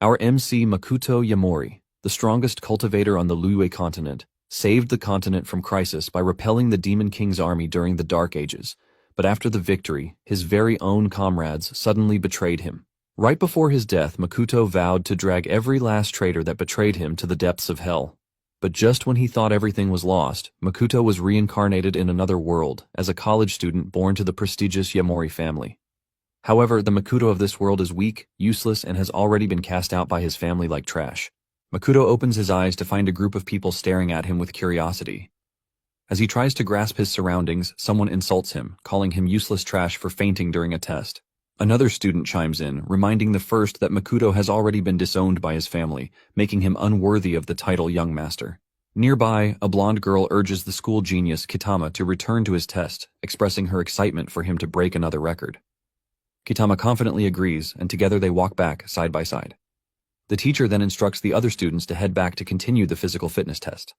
Our MC Makoto Yamori, the strongest cultivator on the Liyue continent, saved the continent from crisis by repelling the Demon King's army during the Dark Ages, but after the victory, his very own comrades suddenly betrayed him. Right before his death, Makoto vowed to drag every last traitor that betrayed him to the depths of hell. But just when he thought everything was lost, Makoto was reincarnated in another world as a college student born to the prestigious Yamori family. However, the Makoto of this world is weak, useless, and has already been cast out by his family like trash. Makoto opens his eyes to find a group of people staring at him with curiosity. As he tries to grasp his surroundings, someone insults him, calling him useless trash for fainting during a test. Another student chimes in, reminding the first that Makoto has already been disowned by his family, making him unworthy of the title young master. Nearby, a blonde girl urges the school genius Kitama to return to his test, expressing her excitement for him to break another record. Kitama confidently agrees, and together they walk back, side by side. The teacher then instructs the other students to head back to continue the physical fitness test.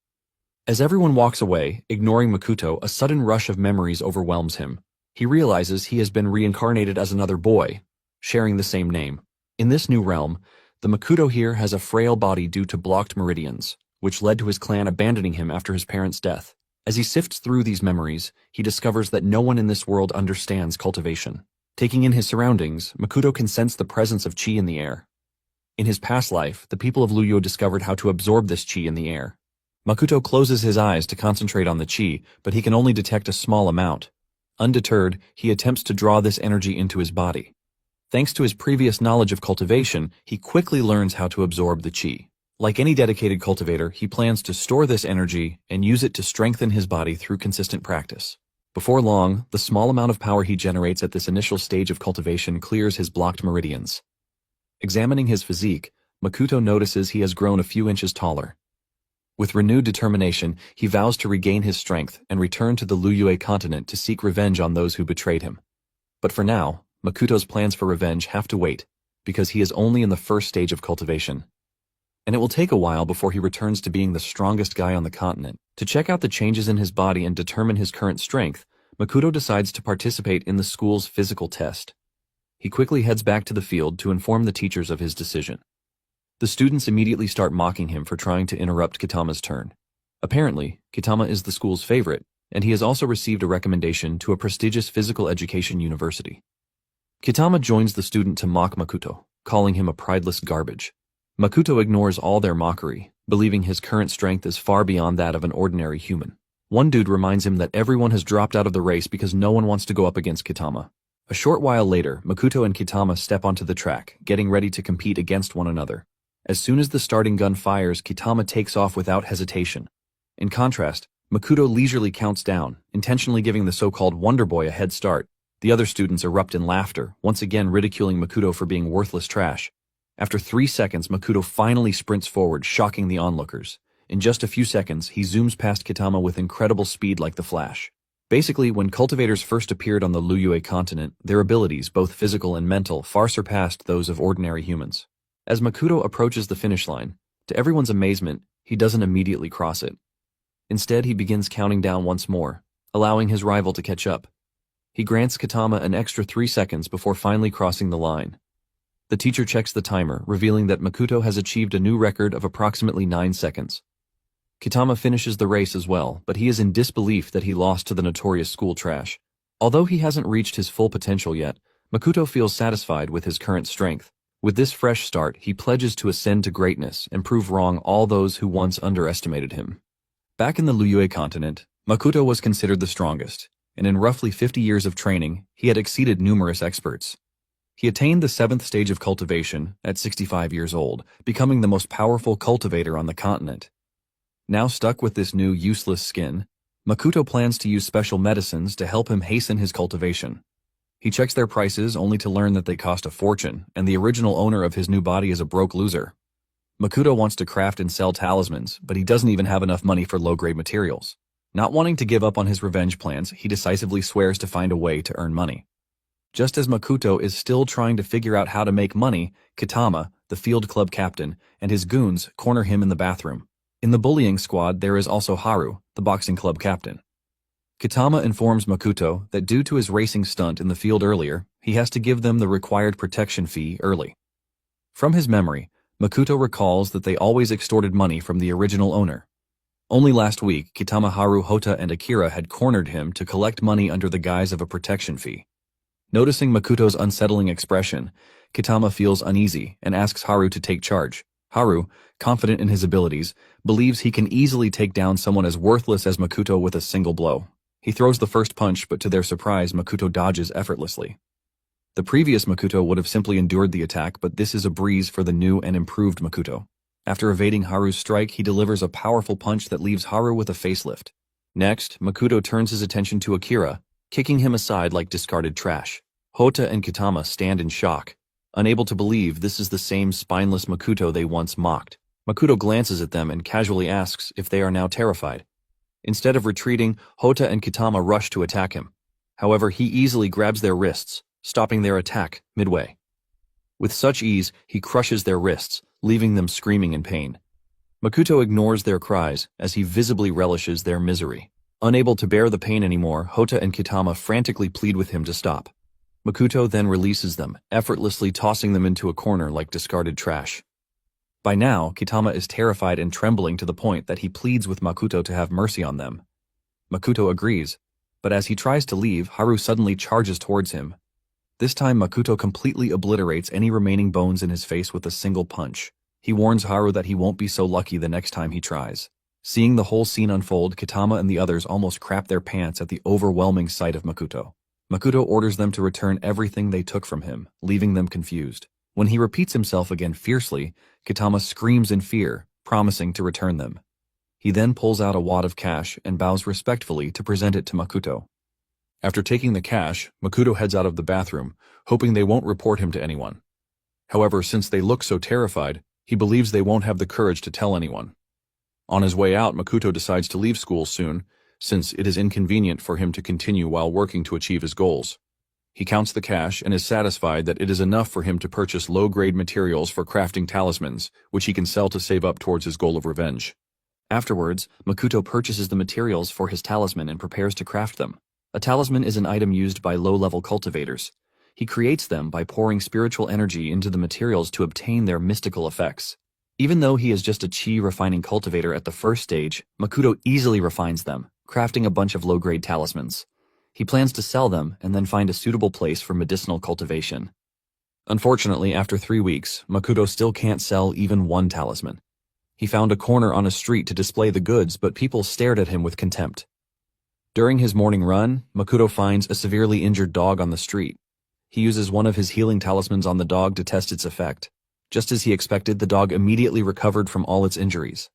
As everyone walks away, ignoring Makoto, a sudden rush of memories overwhelms him. He realizes he has been reincarnated as another boy, sharing the same name. In this new realm, the Makoto here has a frail body due to blocked meridians, which led to his clan abandoning him after his parents' death. As he sifts through these memories, he discovers that no one in this world understands cultivation. Taking in his surroundings, Makoto can sense the presence of chi in the air. In his past life, the people of Liyue discovered how to absorb this chi in the air. Makoto closes his eyes to concentrate on the chi, but he can only detect a small amount. Undeterred, he attempts to draw this energy into his body. Thanks to his previous knowledge of cultivation, he quickly learns how to absorb the chi. Like any dedicated cultivator, he plans to store this energy and use it to strengthen his body through consistent practice. Before long, the small amount of power he generates at this initial stage of cultivation clears his blocked meridians. Examining his physique, Makoto notices he has grown a few inches taller. With renewed determination, he vows to regain his strength and return to the Liyue continent to seek revenge on those who betrayed him. But for now, Makoto's plans for revenge have to wait, because he is only in the first stage of cultivation. And it will take a while before he returns to being the strongest guy on the continent. To check out the changes in his body and determine his current strength, Makoto decides to participate in the school's physical test. He quickly heads back to the field to inform the teachers of his decision. The students immediately start mocking him for trying to interrupt Kitama's turn. Apparently, Kitama is the school's favorite, and he has also received a recommendation to a prestigious physical education university. Kitama joins the student to mock Makoto, calling him a prideless garbage. Makoto ignores all their mockery, believing his current strength is far beyond that of an ordinary human. One dude reminds him that everyone has dropped out of the race because no one wants to go up against Kitama. A short while later, Makoto and Kitama step onto the track, getting ready to compete against one another. As soon as the starting gun fires, Kitama takes off without hesitation. In contrast, Makoto leisurely counts down, intentionally giving the so-called Wonder Boy a head start. The other students erupt in laughter, once again ridiculing Makoto for being worthless trash. After 3 seconds, Makoto finally sprints forward, shocking the onlookers. In just a few seconds, he zooms past Kitama with incredible speed like the Flash. Basically, when cultivators first appeared on the Liyue continent, their abilities, both physical and mental, far surpassed those of ordinary humans. As Makoto approaches the finish line, to everyone's amazement, he doesn't immediately cross it. Instead, he begins counting down once more, allowing his rival to catch up. He grants Kitama an extra 3 seconds before finally crossing the line. The teacher checks the timer, revealing that Makoto has achieved a new record of approximately 9 seconds. Kitama finishes the race as well, but he is in disbelief that he lost to the notorious school trash. Although he hasn't reached his full potential yet, Makoto feels satisfied with his current strength. With this fresh start, he pledges to ascend to greatness and prove wrong all those who once underestimated him. Back in the Liyue continent, Makoto was considered the strongest, and in roughly 50 years of training, he had exceeded numerous experts. He attained the 7th stage of cultivation at 65 years old, becoming the most powerful cultivator on the continent. Now stuck with this new useless skin, Makoto plans to use special medicines to help him hasten his cultivation. He checks their prices only to learn that they cost a fortune, and the original owner of his new body is a broke loser. Makoto wants to craft and sell talismans, but he doesn't even have enough money for low-grade materials. Not wanting to give up on his revenge plans, he decisively swears to find a way to earn money. Just as Makoto is still trying to figure out how to make money, Kitama, the field club captain, and his goons corner him in the bathroom. In the bullying squad, there is also Haru, the boxing club captain. Kitama informs Makoto that due to his racing stunt in the field earlier, he has to give them the required protection fee early. From his memory, Makoto recalls that they always extorted money from the original owner. Only last week, Kitama, Haru, Hota, and Akira had cornered him to collect money under the guise of a protection fee. Noticing Makoto's unsettling expression, Kitama feels uneasy and asks Haru to take charge. Haru, confident in his abilities, believes he can easily take down someone as worthless as Makoto with a single blow. He throws the first punch, but to their surprise, Makoto dodges effortlessly. The previous Makoto would have simply endured the attack, but this is a breeze for the new and improved Makoto. After evading Haru's strike, he delivers a powerful punch that leaves Haru with a facelift. Next, Makoto turns his attention to Akira, kicking him aside like discarded trash. Hota and Kitama stand in shock, unable to believe this is the same spineless Makoto they once mocked. Makoto glances at them and casually asks if they are now terrified. Instead of retreating, Hota and Kitama rush to attack him. However, he easily grabs their wrists, stopping their attack midway. With such ease, he crushes their wrists, leaving them screaming in pain. Makoto ignores their cries as he visibly relishes their misery. Unable to bear the pain anymore, Hota and Kitama frantically plead with him to stop. Makoto then releases them, effortlessly tossing them into a corner like discarded trash. By now, Kitama is terrified and trembling to the point that he pleads with Makoto to have mercy on them. Makoto agrees, but as he tries to leave, Haru suddenly charges towards him. This time, Makoto completely obliterates any remaining bones in his face with a single punch. He warns Haru that he won't be so lucky the next time he tries. Seeing the whole scene unfold, Kitama and the others almost crap their pants at the overwhelming sight of Makoto. Makoto orders them to return everything they took from him, leaving them confused. When he repeats himself again fiercely, Kitama screams in fear, promising to return them. He then pulls out a wad of cash and bows respectfully to present it to Makoto. After taking the cash, Makoto heads out of the bathroom, hoping they won't report him to anyone. However, since they look so terrified, he believes they won't have the courage to tell anyone. On his way out, Makoto decides to leave school soon, since it is inconvenient for him to continue while working to achieve his goals. He counts the cash and is satisfied that it is enough for him to purchase low-grade materials for crafting talismans, which he can sell to save up towards his goal of revenge. Afterwards, Makoto purchases the materials for his talisman and prepares to craft them. A talisman is an item used by low-level cultivators. He creates them by pouring spiritual energy into the materials to obtain their mystical effects. Even though he is just a chi-refining cultivator at the first stage, Makoto easily refines them, crafting a bunch of low-grade talismans. He plans to sell them and then find a suitable place for medicinal cultivation. Unfortunately, after 3 weeks, Makoto still can't sell even one talisman. He found a corner on a street to display the goods, but people stared at him with contempt. During his morning run, Makoto finds a severely injured dog on the street. He uses one of his healing talismans on the dog to test its effect. Just as he expected, the dog immediately recovered from all its injuries.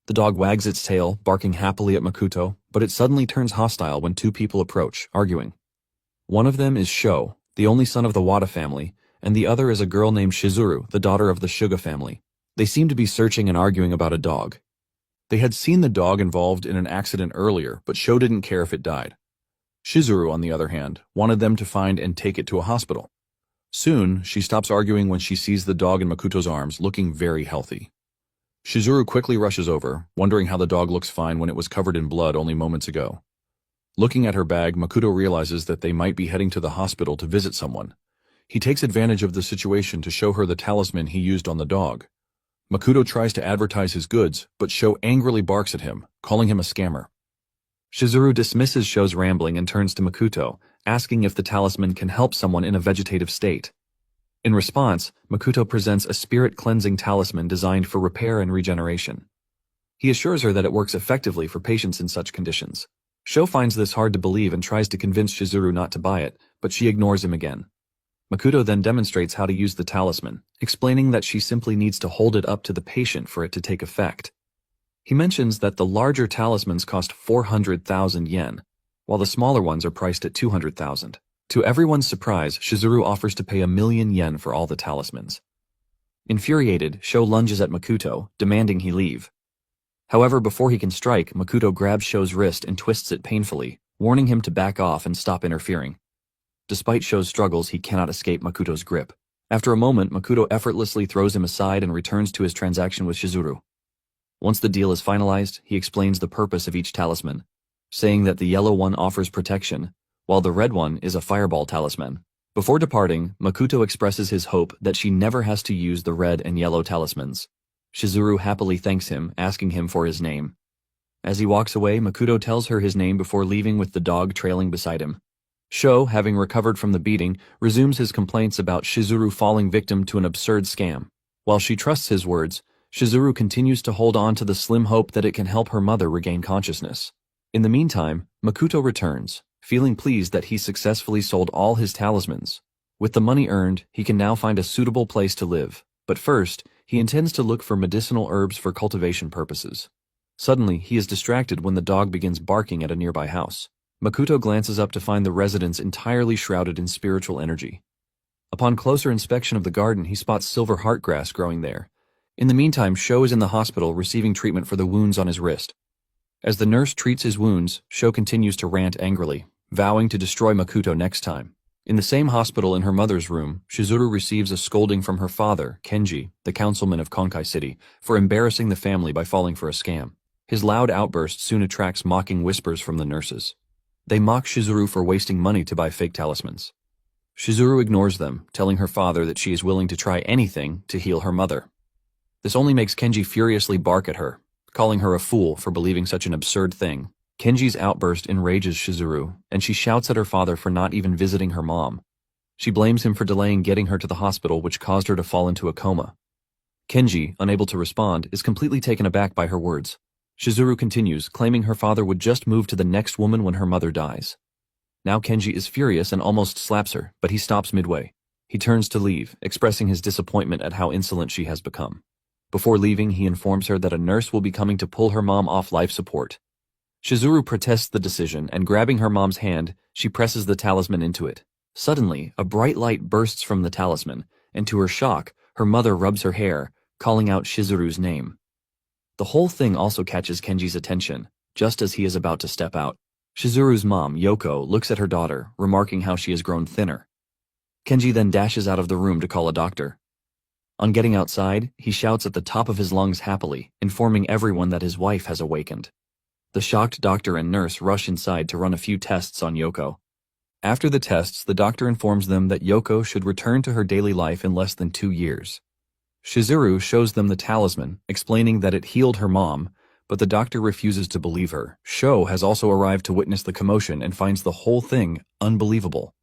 The dog wags its tail, barking happily at Makoto, but it suddenly turns hostile when two people approach, arguing. One of them is Sho, the only son of the Wada family, and the other is a girl named Shizuru, the daughter of the Suga family. They seem to be searching and arguing about a dog. They had seen the dog involved in an accident earlier, but Sho didn't care if it died. Shizuru, on the other hand, wanted them to find and take it to a hospital. Soon, she stops arguing when she sees the dog in Makoto's arms, looking very healthy. Shizuru quickly rushes over, wondering how the dog looks fine when it was covered in blood only moments ago. Looking at her bag, Makoto realizes that they might be heading to the hospital to visit someone. He takes advantage of the situation to show her the talisman he used on the dog. Makoto tries to advertise his goods, but Sho angrily barks at him, calling him a scammer. Shizuru dismisses Sho's rambling and turns to Makoto, asking if the talisman can help someone in a vegetative state. In response, Makoto presents a spirit-cleansing talisman designed for repair and regeneration. He assures her that it works effectively for patients in such conditions. Sho finds this hard to believe and tries to convince Shizuru not to buy it, but she ignores him again. Makoto then demonstrates how to use the talisman, explaining that she simply needs to hold it up to the patient for it to take effect. He mentions that the larger talismans cost 400,000 yen, while the smaller ones are priced at 200,000. To everyone's surprise, Shizuru offers to pay 1,000,000 yen for all the talismans. Infuriated, Sho lunges at Makoto, demanding he leave. However, before he can strike, Makoto grabs Sho's wrist and twists it painfully, warning him to back off and stop interfering. Despite Sho's struggles, he cannot escape Makoto's grip. After a moment, Makoto effortlessly throws him aside and returns to his transaction with Shizuru. Once the deal is finalized, he explains the purpose of each talisman, saying that the yellow one offers protection, while the red one is a fireball talisman. Before departing, Makoto expresses his hope that she never has to use the red and yellow talismans. Shizuru happily thanks him, asking him for his name. As he walks away, Makoto tells her his name before leaving with the dog trailing beside him. Sho, having recovered from the beating, resumes his complaints about Shizuru falling victim to an absurd scam. While she trusts his words, Shizuru continues to hold on to the slim hope that it can help her mother regain consciousness. In the meantime, Makoto returns, feeling pleased that he successfully sold all his talismans. With the money earned, he can now find a suitable place to live, but first, he intends to look for medicinal herbs for cultivation purposes. Suddenly, he is distracted when the dog begins barking at a nearby house. Makoto glances up to find the residence entirely shrouded in spiritual energy. Upon closer inspection of the garden, he spots silver heartgrass growing there. In the meantime, Sho is in the hospital receiving treatment for the wounds on his wrist. As the nurse treats his wounds, Sho continues to rant angrily, vowing to destroy Makoto next time. In the same hospital in her mother's room, Shizuru receives a scolding from her father, Kenji, the councilman of Konkai City, for embarrassing the family by falling for a scam. His loud outburst soon attracts mocking whispers from the nurses. They mock Shizuru for wasting money to buy fake talismans. Shizuru ignores them, telling her father that she is willing to try anything to heal her mother. This only makes Kenji furiously bark at her, calling her a fool for believing such an absurd thing. Kenji's outburst enrages Shizuru, and she shouts at her father for not even visiting her mom. She blames him for delaying getting her to the hospital, which caused her to fall into a coma. Kenji, unable to respond, is completely taken aback by her words. Shizuru continues, claiming her father would just move to the next woman when her mother dies. Now Kenji is furious and almost slaps her, but he stops midway. He turns to leave, expressing his disappointment at how insolent she has become. Before leaving, he informs her that a nurse will be coming to pull her mom off life support. Shizuru protests the decision, and grabbing her mom's hand, she presses the talisman into it. Suddenly, a bright light bursts from the talisman, and to her shock, her mother rubs her hair, calling out Shizuru's name. The whole thing also catches Kenji's attention, just as he is about to step out. Shizuru's mom, Yoko, looks at her daughter, remarking how she has grown thinner. Kenji then dashes out of the room to call a doctor. On getting outside, he shouts at the top of his lungs happily, informing everyone that his wife has awakened. The shocked doctor and nurse rush inside to run a few tests on Yoko. After the tests, the doctor informs them that Yoko should return to her daily life in less than 2 years. Shizuru shows them the talisman, explaining that it healed her mom, but the doctor refuses to believe her. Sho has also arrived to witness the commotion and finds the whole thing unbelievable.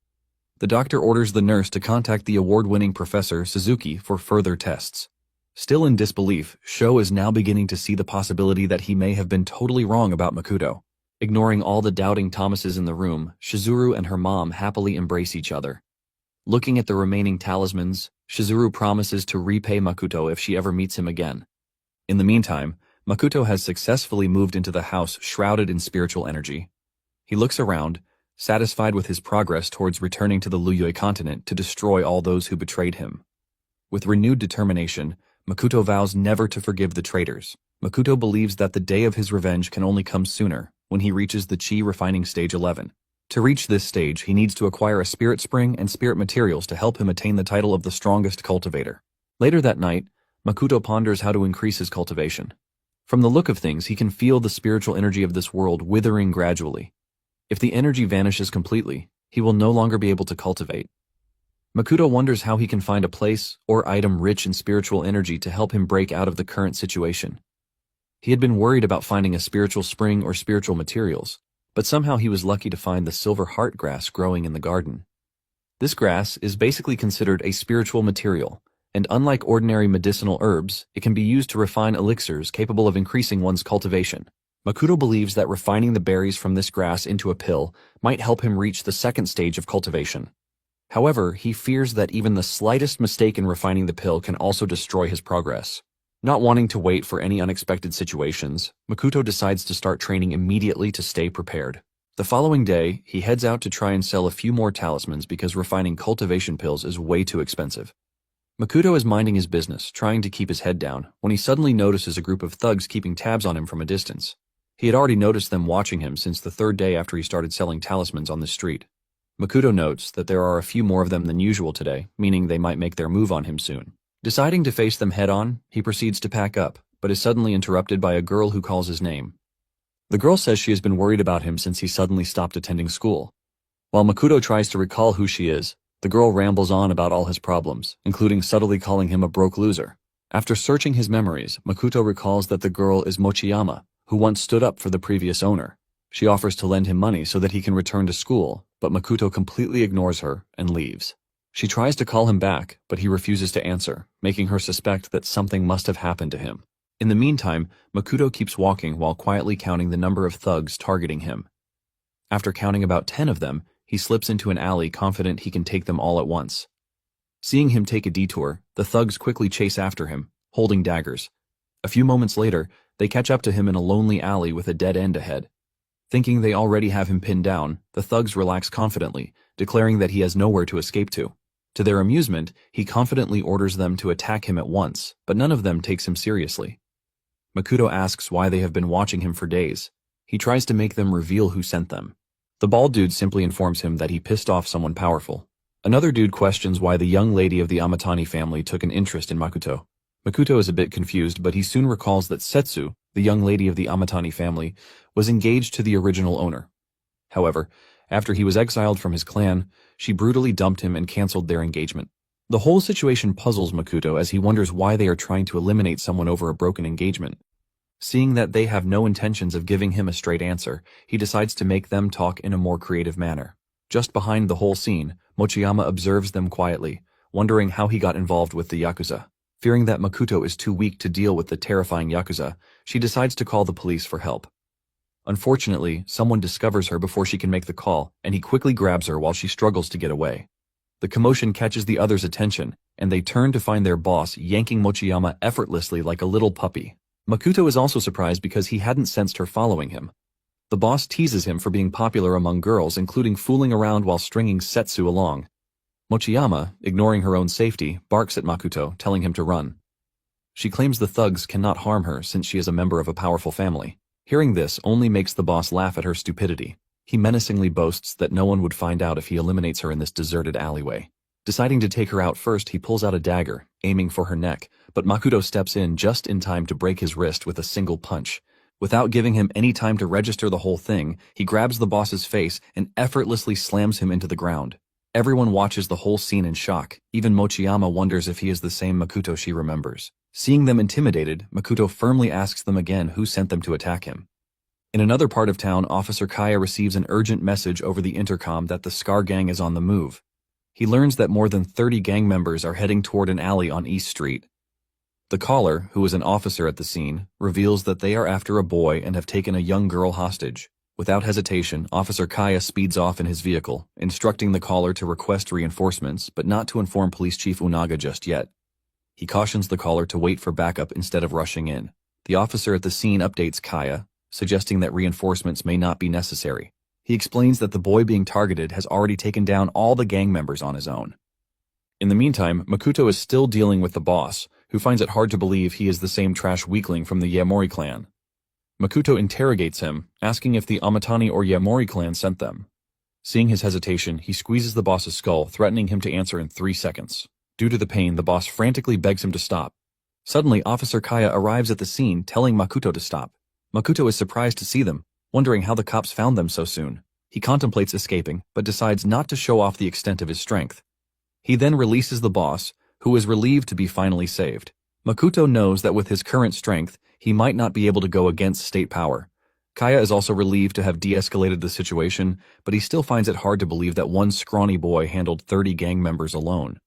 The doctor orders the nurse to contact the award-winning Professor Suzuki for further tests. Still in disbelief, Sho is now beginning to see the possibility that he may have been totally wrong about Makoto. Ignoring all the doubting Thomases in the room, Shizuru and her mom happily embrace each other. Looking at the remaining talismans, Shizuru promises to repay Makoto if she ever meets him again. In the meantime, Makoto has successfully moved into the house shrouded in spiritual energy. He looks around, satisfied with his progress towards returning to the Luyue continent to destroy all those who betrayed him. With renewed determination, Makoto vows never to forgive the traitors. Makoto believes that the day of his revenge can only come sooner, when he reaches the Chi refining stage 11. To reach this stage, he needs to acquire a spirit spring and spirit materials to help him attain the title of the strongest cultivator. Later that night, Makoto ponders how to increase his cultivation. From the look of things, he can feel the spiritual energy of this world withering gradually. If the energy vanishes completely, he will no longer be able to cultivate. Makoto wonders how he can find a place or item rich in spiritual energy to help him break out of the current situation. He had been worried about finding a spiritual spring or spiritual materials, but somehow he was lucky to find the silver heart grass growing in the garden. This grass is basically considered a spiritual material, and unlike ordinary medicinal herbs, it can be used to refine elixirs capable of increasing one's cultivation. Makoto believes that refining the berries from this grass into a pill might help him reach the second stage of cultivation. However, he fears that even the slightest mistake in refining the pill can also destroy his progress. Not wanting to wait for any unexpected situations, Makoto decides to start training immediately to stay prepared. The following day, he heads out to try and sell a few more talismans because refining cultivation pills is way too expensive. Makoto is minding his business, trying to keep his head down, when he suddenly notices a group of thugs keeping tabs on him from a distance. He had already noticed them watching him since the third day after he started selling talismans on the street. Makoto notes that there are a few more of them than usual today, meaning they might make their move on him soon. Deciding to face them head-on, he proceeds to pack up, but is suddenly interrupted by a girl who calls his name. The girl says she has been worried about him since he suddenly stopped attending school. While Makoto tries to recall who she is, The girl rambles on about all his problems, including subtly calling him a broke loser. After searching his memories, Makoto recalls that the girl is Mochiyama, who once stood up for the previous owner. She offers to lend him money so that he can return to school, but Makoto completely ignores her and leaves. She tries to call him back, but he refuses to answer, making her suspect that something must have happened to him. In the meantime, Makoto keeps walking while quietly counting the number of thugs targeting him. After counting about 10 of them, he slips into an alley confident he can take them all at once. Seeing him take a detour, the thugs quickly chase after him, holding daggers. A few moments later, they catch up to him in a lonely alley with a dead end ahead. Thinking they already have him pinned down, the thugs relax confidently, declaring that he has nowhere to escape to. To their amusement, he confidently orders them to attack him at once, but none of them takes him seriously. Makoto asks why they have been watching him for days. He tries to make them reveal who sent them. The bald dude simply informs him that he pissed off someone powerful. Another dude questions why the young lady of the Amatani family took an interest in Makoto. Makoto is a bit confused, but he soon recalls that Setsu, the young lady of the Amatani family, was engaged to the original owner. However, after he was exiled from his clan, she brutally dumped him and cancelled their engagement. The whole situation puzzles Makoto as he wonders why they are trying to eliminate someone over a broken engagement. Seeing that they have no intentions of giving him a straight answer, he decides to make them talk in a more creative manner. Just behind the whole scene, Mochiyama observes them quietly, wondering how he got involved with the Yakuza. Fearing that Makoto is too weak to deal with the terrifying Yakuza, she decides to call the police for help. Unfortunately, someone discovers her before she can make the call, and he quickly grabs her while she struggles to get away. The commotion catches the others' attention, and they turn to find their boss yanking Mochiyama effortlessly like a little puppy. Makoto is also surprised because he hadn't sensed her following him. The boss teases him for being popular among girls, including fooling around while stringing Setsu along. Mochiyama, ignoring her own safety, barks at Makoto, telling him to run. She claims the thugs cannot harm her since she is a member of a powerful family. Hearing this only makes the boss laugh at her stupidity. He menacingly boasts that no one would find out if he eliminates her in this deserted alleyway. Deciding to take her out first, he pulls out a dagger, aiming for her neck, but Makoto steps in just in time to break his wrist with a single punch. Without giving him any time to register the whole thing, he grabs the boss's face and effortlessly slams him into the ground. Everyone watches the whole scene in shock. Even Mochiyama wonders if he is the same Makoto she remembers. Seeing them intimidated, Makoto firmly asks them again who sent them to attack him. In another part of town, Officer Kaya receives an urgent message over the intercom that the Scar Gang is on the move. He learns that more than 30 gang members are heading toward an alley on East Street. The caller, who is an officer at the scene, reveals that they are after a boy and have taken a young girl hostage. Without hesitation, Officer Kaya speeds off in his vehicle, instructing the caller to request reinforcements, but not to inform Police Chief Unaga just yet. He cautions the caller to wait for backup instead of rushing in. The officer at the scene updates Kaya, suggesting that reinforcements may not be necessary. He explains that the boy being targeted has already taken down all the gang members on his own. In the meantime, Makoto is still dealing with the boss, who finds it hard to believe he is the same trash weakling from the Yamori clan. Makoto interrogates him, asking if the Amatani or Yamori clan sent them. Seeing his hesitation, he squeezes the boss's skull, threatening him to answer in 3 seconds. Due to the pain, the boss frantically begs him to stop. Suddenly, Officer Kaya arrives at the scene, telling Makoto to stop. Makoto is surprised to see them, wondering how the cops found them so soon. He contemplates escaping, but decides not to show off the extent of his strength. He then releases the boss, who is relieved to be finally saved. Makoto knows that with his current strength, he might not be able to go against state power. Kaya is also relieved to have de-escalated the situation, but he still finds it hard to believe that one scrawny boy handled 30 gang members alone.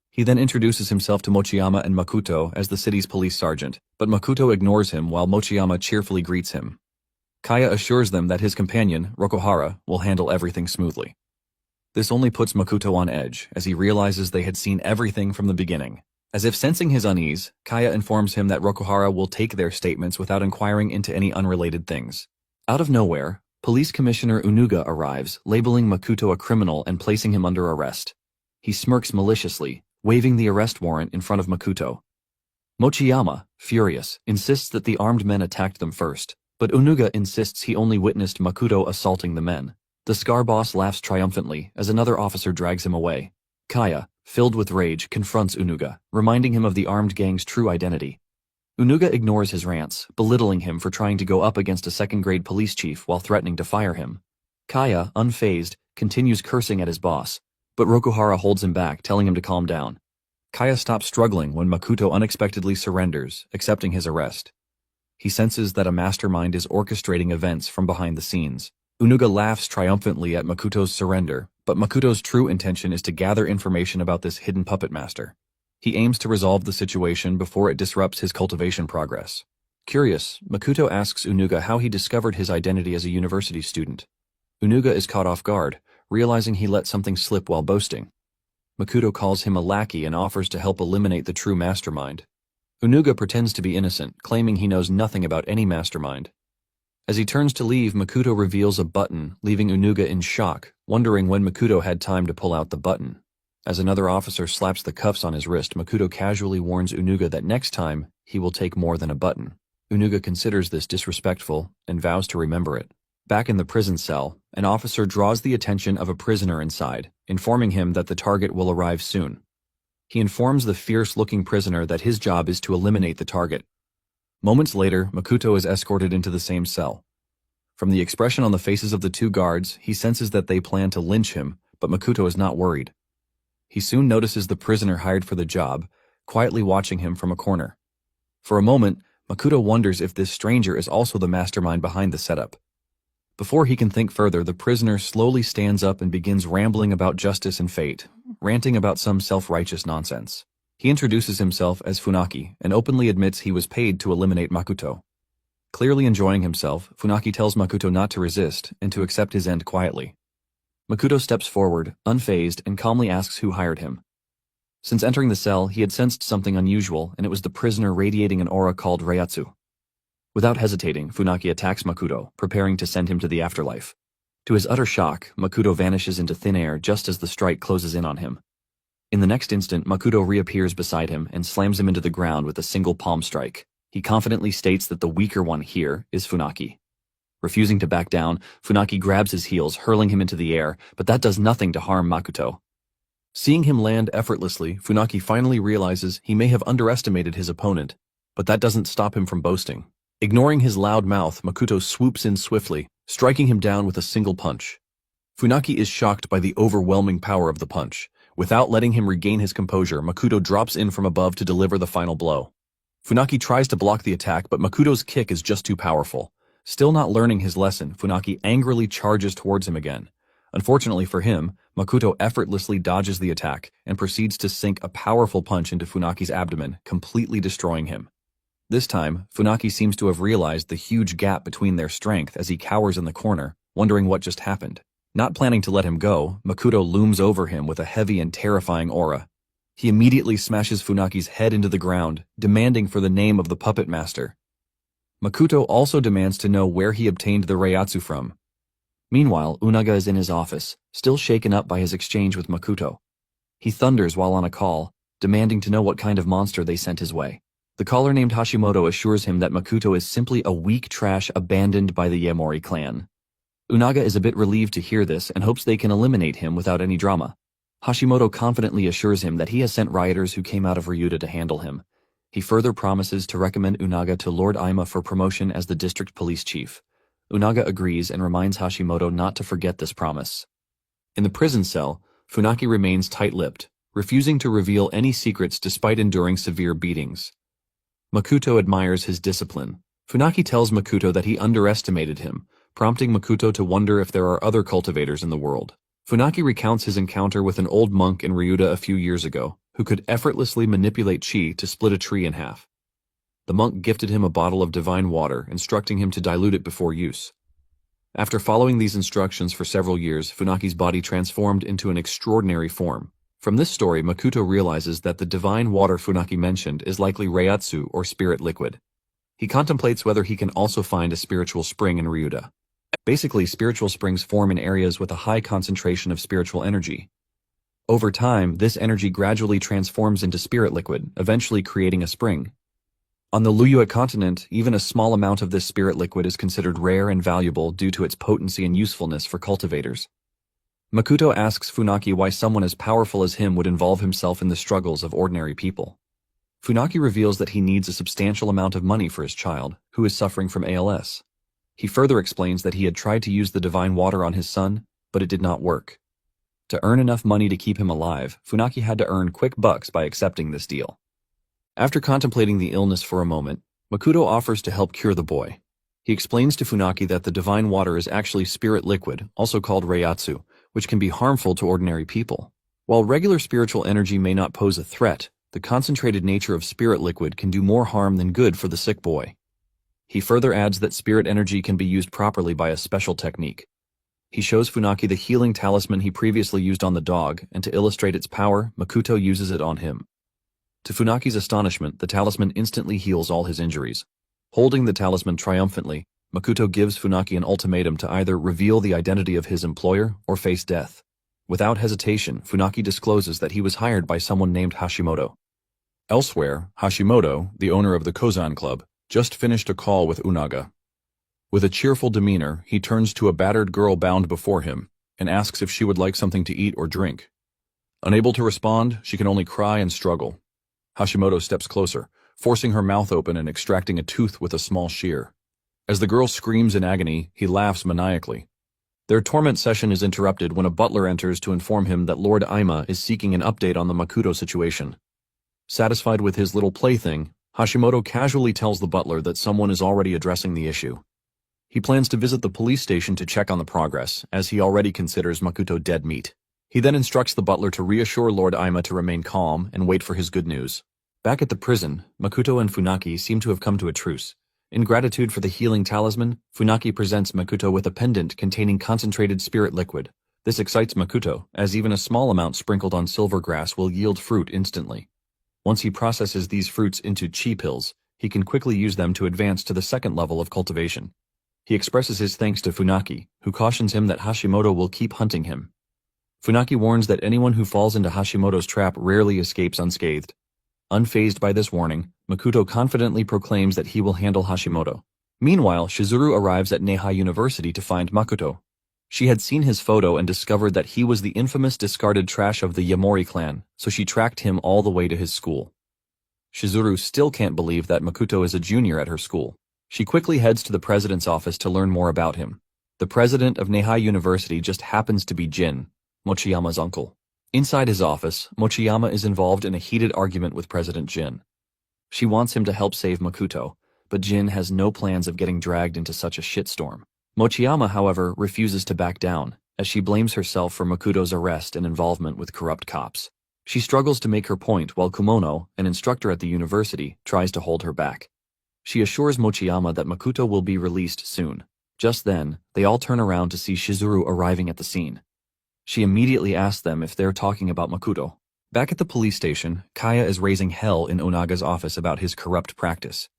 He then introduces himself to Mochiyama and Makoto as the city's police sergeant, but Makoto ignores him while Mochiyama cheerfully greets him. Kaya assures them that his companion, Rokuhara, will handle everything smoothly. This only puts Makoto on edge, as he realizes they had seen everything from the beginning. As if sensing his unease, Kaya informs him that Rokuhara will take their statements without inquiring into any unrelated things. Out of nowhere, Police Commissioner Unuga arrives, labeling Makoto a criminal and placing him under arrest. He smirks maliciously, waving the arrest warrant in front of Makoto. Mochiyama, furious, insists that the armed men attacked them first, but Unuga insists he only witnessed Makoto assaulting the men. The Scar boss laughs triumphantly as another officer drags him away. Kaya, filled with rage, confronts Unuga, reminding him of the armed gang's true identity. Unuga ignores his rants, belittling him for trying to go up against a second-grade police chief while threatening to fire him. Kaya, unfazed, continues cursing at his boss, But Rokuhara holds him back, telling him to calm down. Kaya stops struggling when Makoto unexpectedly surrenders, accepting his arrest. He senses that a mastermind is orchestrating events from behind the scenes. Unuga laughs triumphantly at Makoto's surrender, but Makoto's true intention is to gather information about this hidden puppet master. He aims to resolve the situation before it disrupts his cultivation progress. Curious, Makoto asks Unuga how he discovered his identity as a university student. Unuga is caught off guard, realizing he let something slip while boasting. Makoto calls him a lackey and offers to help eliminate the true mastermind. Unuga pretends to be innocent, claiming he knows nothing about any mastermind. As he turns to leave, Makoto reveals a button, leaving Unuga in shock, wondering when Makoto had time to pull out the button. As another officer slaps the cuffs on his wrist, Makoto casually warns Unuga that next time, he will take more than a button. Unuga considers this disrespectful and vows to remember it. Back in the prison cell, an officer draws the attention of a prisoner inside, informing him that the target will arrive soon. He informs the fierce-looking prisoner that his job is to eliminate the target. Moments later, Makoto is escorted into the same cell. From the expression on the faces of the two guards, he senses that they plan to lynch him, but Makoto is not worried. He soon notices the prisoner hired for the job, quietly watching him from a corner. For a moment, Makoto wonders if this stranger is also the mastermind behind the setup. Before he can think further, the prisoner slowly stands up and begins rambling about justice and fate, ranting about some self-righteous nonsense. He introduces himself as Funaki and openly admits he was paid to eliminate Makoto. Clearly enjoying himself, Funaki tells Makoto not to resist and to accept his end quietly. Makoto steps forward, unfazed, and calmly asks who hired him. Since entering the cell, he had sensed something unusual, and it was the prisoner radiating an aura called Reiatsu. Without hesitating, Funaki attacks Makoto, preparing to send him to the afterlife. To his utter shock, Makoto vanishes into thin air just as the strike closes in on him. In the next instant, Makoto reappears beside him and slams him into the ground with a single palm strike. He confidently states that the weaker one here is Funaki. Refusing to back down, Funaki grabs his heels, hurling him into the air, but that does nothing to harm Makoto. Seeing him land effortlessly, Funaki finally realizes he may have underestimated his opponent, but that doesn't stop him from boasting. Ignoring his loud mouth, Makoto swoops in swiftly, striking him down with a single punch. Funaki is shocked by the overwhelming power of the punch. Without letting him regain his composure, Makoto drops in from above to deliver the final blow. Funaki tries to block the attack, but Makoto's kick is just too powerful. Still not learning his lesson, Funaki angrily charges towards him again. Unfortunately for him, Makoto effortlessly dodges the attack and proceeds to sink a powerful punch into Funaki's abdomen, completely destroying him. This time, Funaki seems to have realized the huge gap between their strength as he cowers in the corner, wondering what just happened. Not planning to let him go, Makoto looms over him with a heavy and terrifying aura. He immediately smashes Funaki's head into the ground, demanding for the name of the puppet master. Makoto also demands to know where he obtained the Reiatsu from. Meanwhile, Unaga is in his office, still shaken up by his exchange with Makoto. He thunders while on a call, demanding to know what kind of monster they sent his way. The caller named Hashimoto assures him that Makoto is simply a weak trash abandoned by the Yamori clan. Unaga is a bit relieved to hear this and hopes they can eliminate him without any drama. Hashimoto confidently assures him that he has sent rioters who came out of Ryuta to handle him. He further promises to recommend Unaga to Lord Aima for promotion as the district police chief. Unaga agrees and reminds Hashimoto not to forget this promise. In the prison cell, Funaki remains tight-lipped, refusing to reveal any secrets despite enduring severe beatings. Makoto admires his discipline. Funaki tells Makoto that he underestimated him, prompting Makoto to wonder if there are other cultivators in the world. Funaki recounts his encounter with an old monk in Ryuta a few years ago, who could effortlessly manipulate chi to split a tree in half. The monk gifted him a bottle of divine water, instructing him to dilute it before use. After following these instructions for several years, Funaki's body transformed into an extraordinary form. From this story, Makoto realizes that the divine water Funaki mentioned is likely Reiatsu or spirit liquid. He contemplates whether he can also find a spiritual spring in Ryuta. Basically, spiritual springs form in areas with a high concentration of spiritual energy. Over time, this energy gradually transforms into spirit liquid, eventually creating a spring. On the Liyue continent, even a small amount of this spirit liquid is considered rare and valuable due to its potency and usefulness for cultivators. Makoto asks Funaki why someone as powerful as him would involve himself in the struggles of ordinary people. Funaki reveals that he needs a substantial amount of money for his child, who is suffering from ALS. He further explains that he had tried to use the divine water on his son, but it did not work. To earn enough money to keep him alive, Funaki had to earn quick bucks by accepting this deal. After contemplating the illness for a moment, Makoto offers to help cure the boy. He explains to Funaki that the divine water is actually spirit liquid, also called reiatsu, which can be harmful to ordinary people. While regular spiritual energy may not pose a threat, the concentrated nature of spirit liquid can do more harm than good for the sick boy. He further adds that spirit energy can be used properly by a special technique. He shows Funaki the healing talisman he previously used on the dog, and to illustrate its power, Makoto uses it on him. To Funaki's astonishment, the talisman instantly heals all his injuries. Holding the talisman triumphantly, Makoto gives Funaki an ultimatum to either reveal the identity of his employer or face death. Without hesitation, Funaki discloses that he was hired by someone named Hashimoto. Elsewhere, Hashimoto, the owner of the Kozan Club, just finished a call with Unaga. With a cheerful demeanor, he turns to a battered girl bound before him and asks if she would like something to eat or drink. Unable to respond, she can only cry and struggle. Hashimoto steps closer, forcing her mouth open and extracting a tooth with a small shear. As the girl screams in agony, he laughs maniacally. Their torment session is interrupted when a butler enters to inform him that Lord Aima is seeking an update on the Makoto situation. Satisfied with his little plaything, Hashimoto casually tells the butler that someone is already addressing the issue. He plans to visit the police station to check on the progress, as he already considers Makoto dead meat. He then instructs the butler to reassure Lord Aima to remain calm and wait for his good news. Back at the prison, Makoto and Funaki seem to have come to a truce. In gratitude for the healing talisman, Funaki presents Makoto with a pendant containing concentrated spirit liquid. This excites Makoto, as even a small amount sprinkled on silver grass will yield fruit instantly. Once he processes these fruits into chi pills, he can quickly use them to advance to the second level of cultivation. He expresses his thanks to Funaki, who cautions him that Hashimoto will keep hunting him. Funaki warns that anyone who falls into Hashimoto's trap rarely escapes unscathed. Unfazed by this warning, Makoto confidently proclaims that he will handle Hashimoto. Meanwhile, Shizuru arrives at Neihai University to find Makoto. She had seen his photo and discovered that he was the infamous discarded trash of the Yamori clan, so she tracked him all the way to his school. Shizuru still can't believe that Makoto is a junior at her school. She quickly heads to the president's office to learn more about him. The president of Neihai University just happens to be Jin, Mochiyama's uncle. Inside his office, Mochiyama is involved in a heated argument with President Jin. She wants him to help save Makoto, but Jin has no plans of getting dragged into such a shitstorm. Mochiyama, however, refuses to back down, as she blames herself for Makoto's arrest and involvement with corrupt cops. She struggles to make her point while Kumono, an instructor at the university, tries to hold her back. She assures Mochiyama that Makoto will be released soon. Just then, they all turn around to see Shizuru arriving at the scene. She immediately asks them if they're talking about Makoto. Back at the police station, Kaya is raising hell in Onaga's office about his corrupt practice.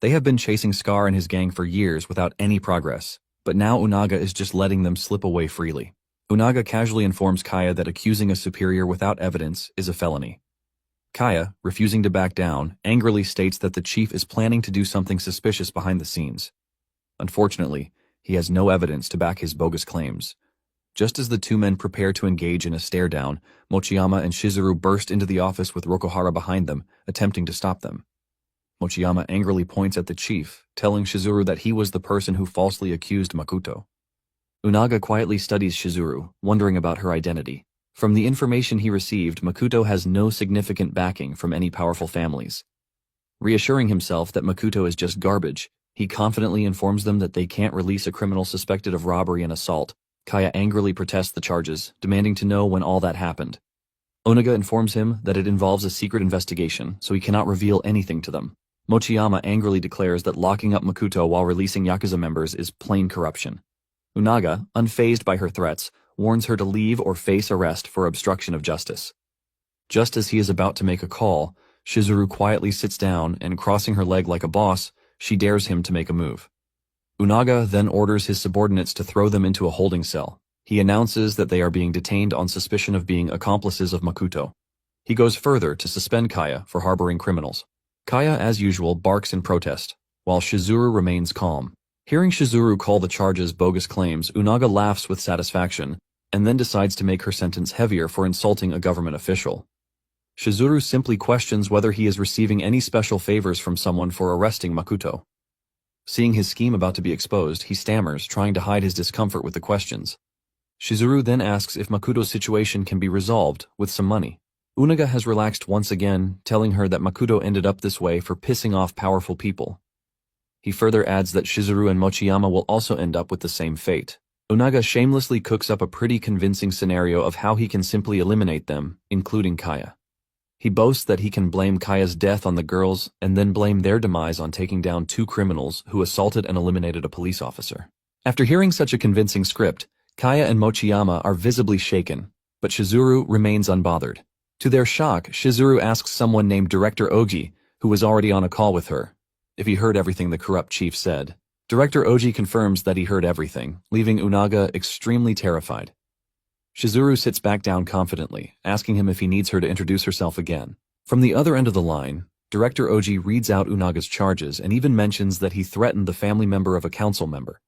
They have been chasing Scar and his gang for years without any progress, but now Onaga is just letting them slip away freely. Onaga casually informs Kaya that accusing a superior without evidence is a felony. Kaya, refusing to back down, angrily states that the chief is planning to do something suspicious behind the scenes. Unfortunately, he has no evidence to back his bogus claims. Just as the two men prepare to engage in a stare-down, Mochiyama and Shizuru burst into the office with Rokuhara behind them, attempting to stop them. Mochiyama angrily points at the chief, telling Shizuru that he was the person who falsely accused Makoto. Unaga quietly studies Shizuru, wondering about her identity. From the information he received, Makoto has no significant backing from any powerful families. Reassuring himself that Makoto is just garbage, he confidently informs them that they can't release a criminal suspected of robbery and assault. Kaya angrily protests the charges, demanding to know when all that happened. Onaga informs him that it involves a secret investigation, so he cannot reveal anything to them. Mochiyama angrily declares that locking up Makoto while releasing Yakuza members is plain corruption. Unaga, unfazed by her threats, warns her to leave or face arrest for obstruction of justice. Just as he is about to make a call, Shizuru quietly sits down and, crossing her leg like a boss, she dares him to make a move. Unaga then orders his subordinates to throw them into a holding cell. He announces that they are being detained on suspicion of being accomplices of Makoto. He goes further to suspend Kaya for harboring criminals. Kaya, as usual, barks in protest, while Shizuru remains calm. Hearing Shizuru call the charges bogus claims, Unaga laughs with satisfaction, and then decides to make her sentence heavier for insulting a government official. Shizuru simply questions whether he is receiving any special favors from someone for arresting Makoto. Seeing his scheme about to be exposed, he stammers, trying to hide his discomfort with the questions. Shizuru then asks if Makoto's situation can be resolved with some money. Unaga has relaxed once again, telling her that Makoto ended up this way for pissing off powerful people. He further adds that Shizuru and Mochiyama will also end up with the same fate. Unaga shamelessly cooks up a pretty convincing scenario of how he can simply eliminate them, including Kaya. He boasts that he can blame Kaya's death on the girls and then blame their demise on taking down 2 criminals who assaulted and eliminated a police officer. After hearing such a convincing script, Kaya and Mochiyama are visibly shaken, but Shizuru remains unbothered. To their shock, Shizuru asks someone named Director Ogi, who was already on a call with her, if he heard everything the corrupt chief said. Director Ogi confirms that he heard everything, leaving Unaga extremely terrified. Shizuru sits back down confidently, asking him if he needs her to introduce herself again. From the other end of the line, Director Ogi reads out Unaga's charges and even mentions that he threatened the family member of a council member.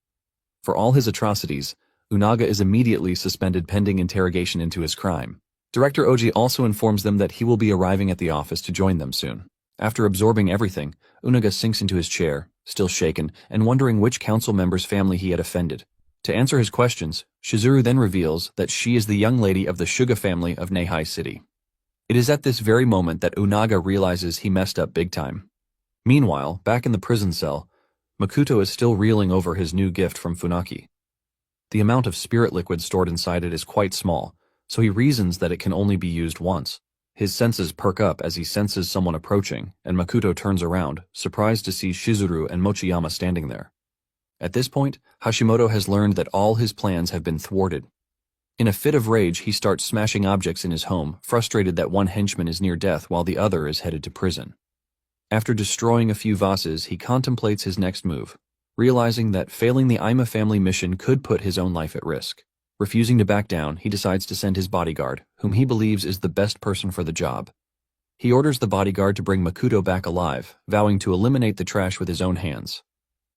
For all his atrocities, Unaga is immediately suspended pending interrogation into his crime. Director Ogi also informs them that he will be arriving at the office to join them soon. After absorbing everything, Unaga sinks into his chair, still shaken, and wondering which council member's family he had offended. To answer his questions, Shizuru then reveals that she is the young lady of the Suga family of Neihai City. It is at this very moment that Unaga realizes he messed up big time. Meanwhile, back in the prison cell, Makoto is still reeling over his new gift from Funaki. The amount of spirit liquid stored inside it is quite small, so he reasons that it can only be used once. His senses perk up as he senses someone approaching, and Makoto turns around, surprised to see Shizuru and Mochiyama standing there. At this point, Hashimoto has learned that all his plans have been thwarted. In a fit of rage, he starts smashing objects in his home, frustrated that one henchman is near death while the other is headed to prison. After destroying a few vases, he contemplates his next move, realizing that failing the Ima family mission could put his own life at risk. Refusing to back down, he decides to send his bodyguard, whom he believes is the best person for the job. He orders the bodyguard to bring Makoto back alive, vowing to eliminate the trash with his own hands.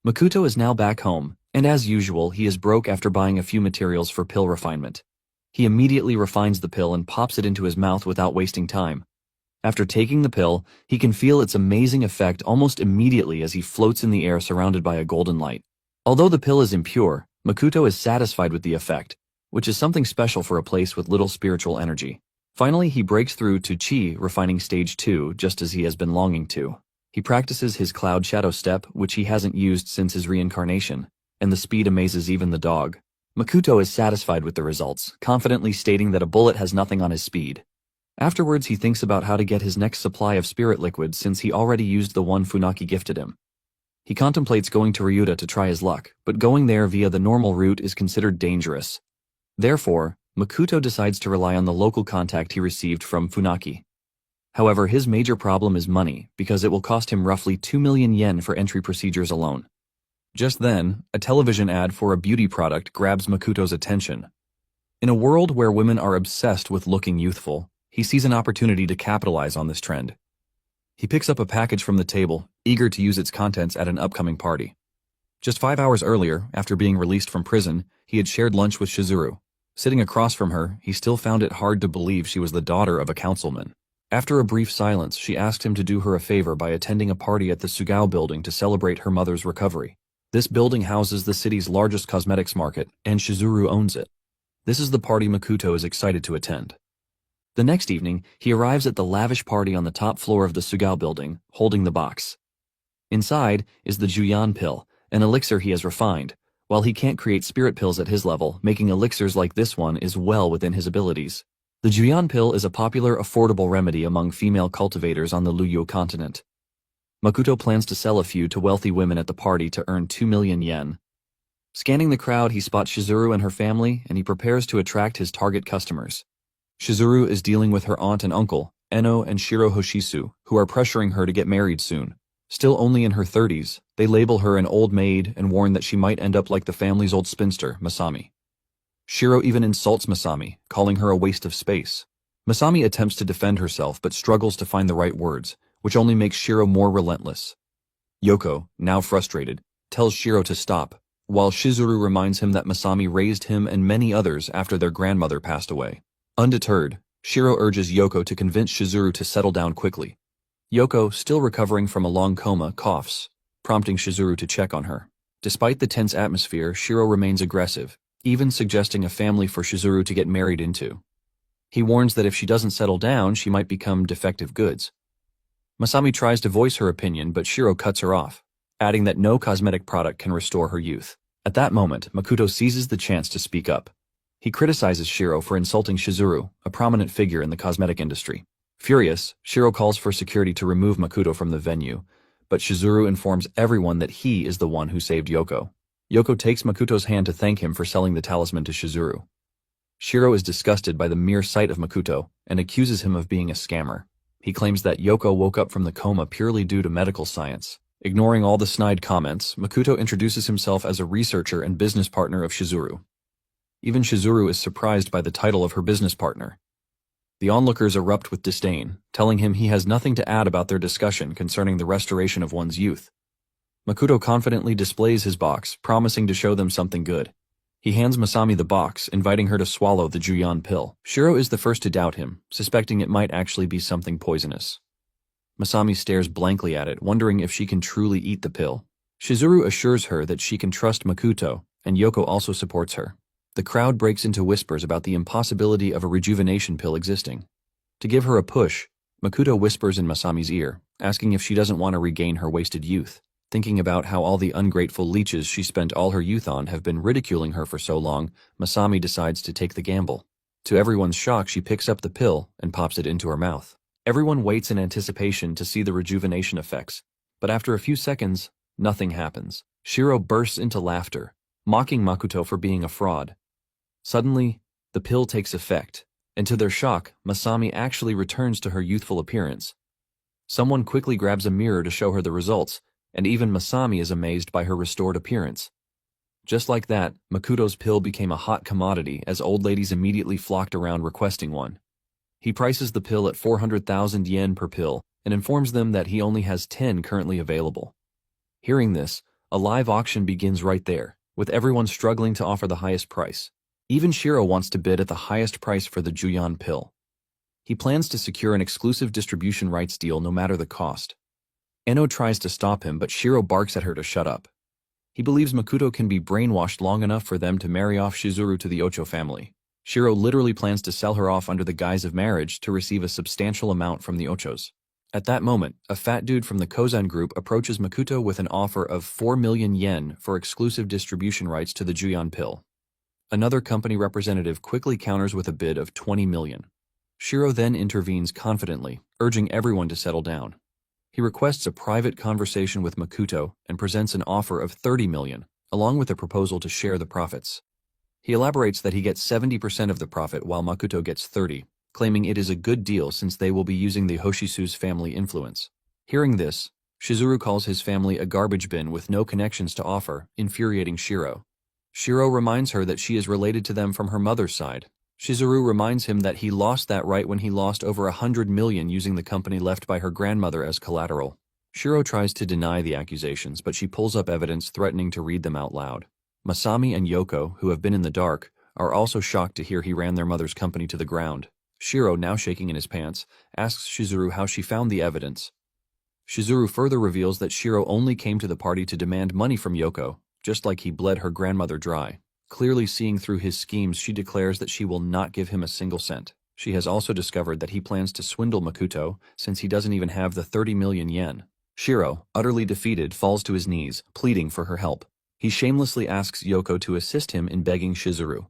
Makoto is now back home, and as usual, he is broke after buying a few materials for pill refinement. He immediately refines the pill and pops it into his mouth without wasting time. After taking the pill, he can feel its amazing effect almost immediately as he floats in the air surrounded by a golden light. Although the pill is impure, Makoto is satisfied with the effect, which is something special for a place with little spiritual energy. Finally, he breaks through to Chi refining stage 2 just as he has been longing to. He practices his cloud shadow step, which he hasn't used since his reincarnation, and the speed amazes even the dog. Makoto is satisfied with the results, confidently stating that a bullet has nothing on his speed. Afterwards, he thinks about how to get his next supply of spirit liquid since he already used the one Funaki gifted him. He contemplates going to Ryuta to try his luck, but going there via the normal route is considered dangerous. Therefore, Makoto decides to rely on the local contact he received from Funaki. However, his major problem is money, because it will cost him roughly 2 million yen for entry procedures alone. Just then, a television ad for a beauty product grabs Makoto's attention. In a world where women are obsessed with looking youthful, he sees an opportunity to capitalize on this trend. He picks up a package from the table, eager to use its contents at an upcoming party. Just 5 hours earlier, after being released from prison, he had shared lunch with Shizuru. Sitting across from her, he still found it hard to believe she was the daughter of a councilman. After a brief silence, she asked him to do her a favor by attending a party at the Sugao building to celebrate her mother's recovery. This building houses the city's largest cosmetics market, and Shizuru owns it. This is the party Makoto is excited to attend. The next evening, he arrives at the lavish party on the top floor of the Sugao building, holding the box. Inside is the Juyan pill, an elixir he has refined. While he can't create spirit pills at his level, making elixirs like this one is well within his abilities. The Juyan pill is a popular, affordable remedy among female cultivators on the Luyue continent. Makoto plans to sell a few to wealthy women at the party to earn 2 million yen. Scanning the crowd, he spots Shizuru and her family, and he prepares to attract his target customers. Shizuru is dealing with her aunt and uncle, Eno and Shiro Hoshisu, who are pressuring her to get married soon. Still only in her 30s, they label her an old maid and warn that she might end up like the family's old spinster, Masami. Shiro even insults Masami, calling her a waste of space. Masami attempts to defend herself but struggles to find the right words, which only makes Shiro more relentless. Yoko, now frustrated, tells Shiro to stop, while Shizuru reminds him that Masami raised him and many others after their grandmother passed away. Undeterred, Shiro urges Yoko to convince Shizuru to settle down quickly. Yoko, still recovering from a long coma, coughs, prompting Shizuru to check on her. Despite the tense atmosphere, Shiro remains aggressive, even suggesting a family for Shizuru to get married into. He warns that if she doesn't settle down, she might become defective goods. Masami tries to voice her opinion, but Shiro cuts her off, adding that no cosmetic product can restore her youth. At that moment, Makoto seizes the chance to speak up. He criticizes Shiro for insulting Shizuru, a prominent figure in the cosmetic industry. Furious, Shiro calls for security to remove Makoto from the venue, but Shizuru informs everyone that he is the one who saved Yoko. Yoko takes Makoto's hand to thank him for selling the talisman to Shizuru. Shiro is disgusted by the mere sight of Makoto and accuses him of being a scammer. He claims that Yoko woke up from the coma purely due to medical science. Ignoring all the snide comments, Makoto introduces himself as a researcher and business partner of Shizuru. Even Shizuru is surprised by the title of her business partner. The onlookers erupt with disdain, telling him he has nothing to add about their discussion concerning the restoration of one's youth. Makoto confidently displays his box, promising to show them something good. He hands Masami the box, inviting her to swallow the Juyan pill. Shiro is the first to doubt him, suspecting it might actually be something poisonous. Masami stares blankly at it, wondering if she can truly eat the pill. Shizuru assures her that she can trust Makoto, and Yoko also supports her. The crowd breaks into whispers about the impossibility of a rejuvenation pill existing. To give her a push, Makoto whispers in Masami's ear, asking if she doesn't want to regain her wasted youth. Thinking about how all the ungrateful leeches she spent all her youth on have been ridiculing her for so long, Masami decides to take the gamble. To everyone's shock, she picks up the pill and pops it into her mouth. Everyone waits in anticipation to see the rejuvenation effects, but after a few seconds, nothing happens. Shiro bursts into laughter, mocking Makoto for being a fraud. Suddenly, the pill takes effect, and to their shock, Masami actually returns to her youthful appearance. Someone quickly grabs a mirror to show her the results, and even Masami is amazed by her restored appearance. Just like that, Makoto's pill became a hot commodity as old ladies immediately flocked around requesting one. He prices the pill at 400,000 yen per pill and informs them that he only has 10 currently available. Hearing this, a live auction begins right there, with everyone struggling to offer the highest price. Even Shiro wants to bid at the highest price for the Juyan pill. He plans to secure an exclusive distribution rights deal no matter the cost. Eno tries to stop him, but Shiro barks at her to shut up. He believes Makoto can be brainwashed long enough for them to marry off Shizuru to the Ocho family. Shiro literally plans to sell her off under the guise of marriage to receive a substantial amount from the Ochos. At that moment, a fat dude from the Kozan group approaches Makoto with an offer of 4 million yen for exclusive distribution rights to the Juyan pill. Another company representative quickly counters with a bid of 20 million. Shiro then intervenes confidently, urging everyone to settle down. He requests a private conversation with Makoto and presents an offer of 30 million, along with a proposal to share the profits. He elaborates that he gets 70% of the profit while Makoto gets 30%, claiming it is a good deal since they will be using the Hoshisu's family influence. Hearing this, Shizuru calls his family a garbage bin with no connections to offer, infuriating Shiro. Shiro reminds her that she is related to them from her mother's side. Shizuru reminds him that he lost that right when he lost over 100 million using the company left by her grandmother as collateral. Shiro tries to deny the accusations, but she pulls up evidence threatening to read them out loud. Masami and Yoko, who have been in the dark, are also shocked to hear he ran their mother's company to the ground. Shiro, now shaking in his pants, asks Shizuru how she found the evidence. Shizuru further reveals that Shiro only came to the party to demand money from Yoko, just like he bled her grandmother dry. Clearly seeing through his schemes, she declares that she will not give him a single cent. She has also discovered that he plans to swindle Makoto since he doesn't even have the 30 million yen. Shiro, utterly defeated, falls to his knees, pleading for her help. He shamelessly asks Yoko to assist him in begging Shizuru.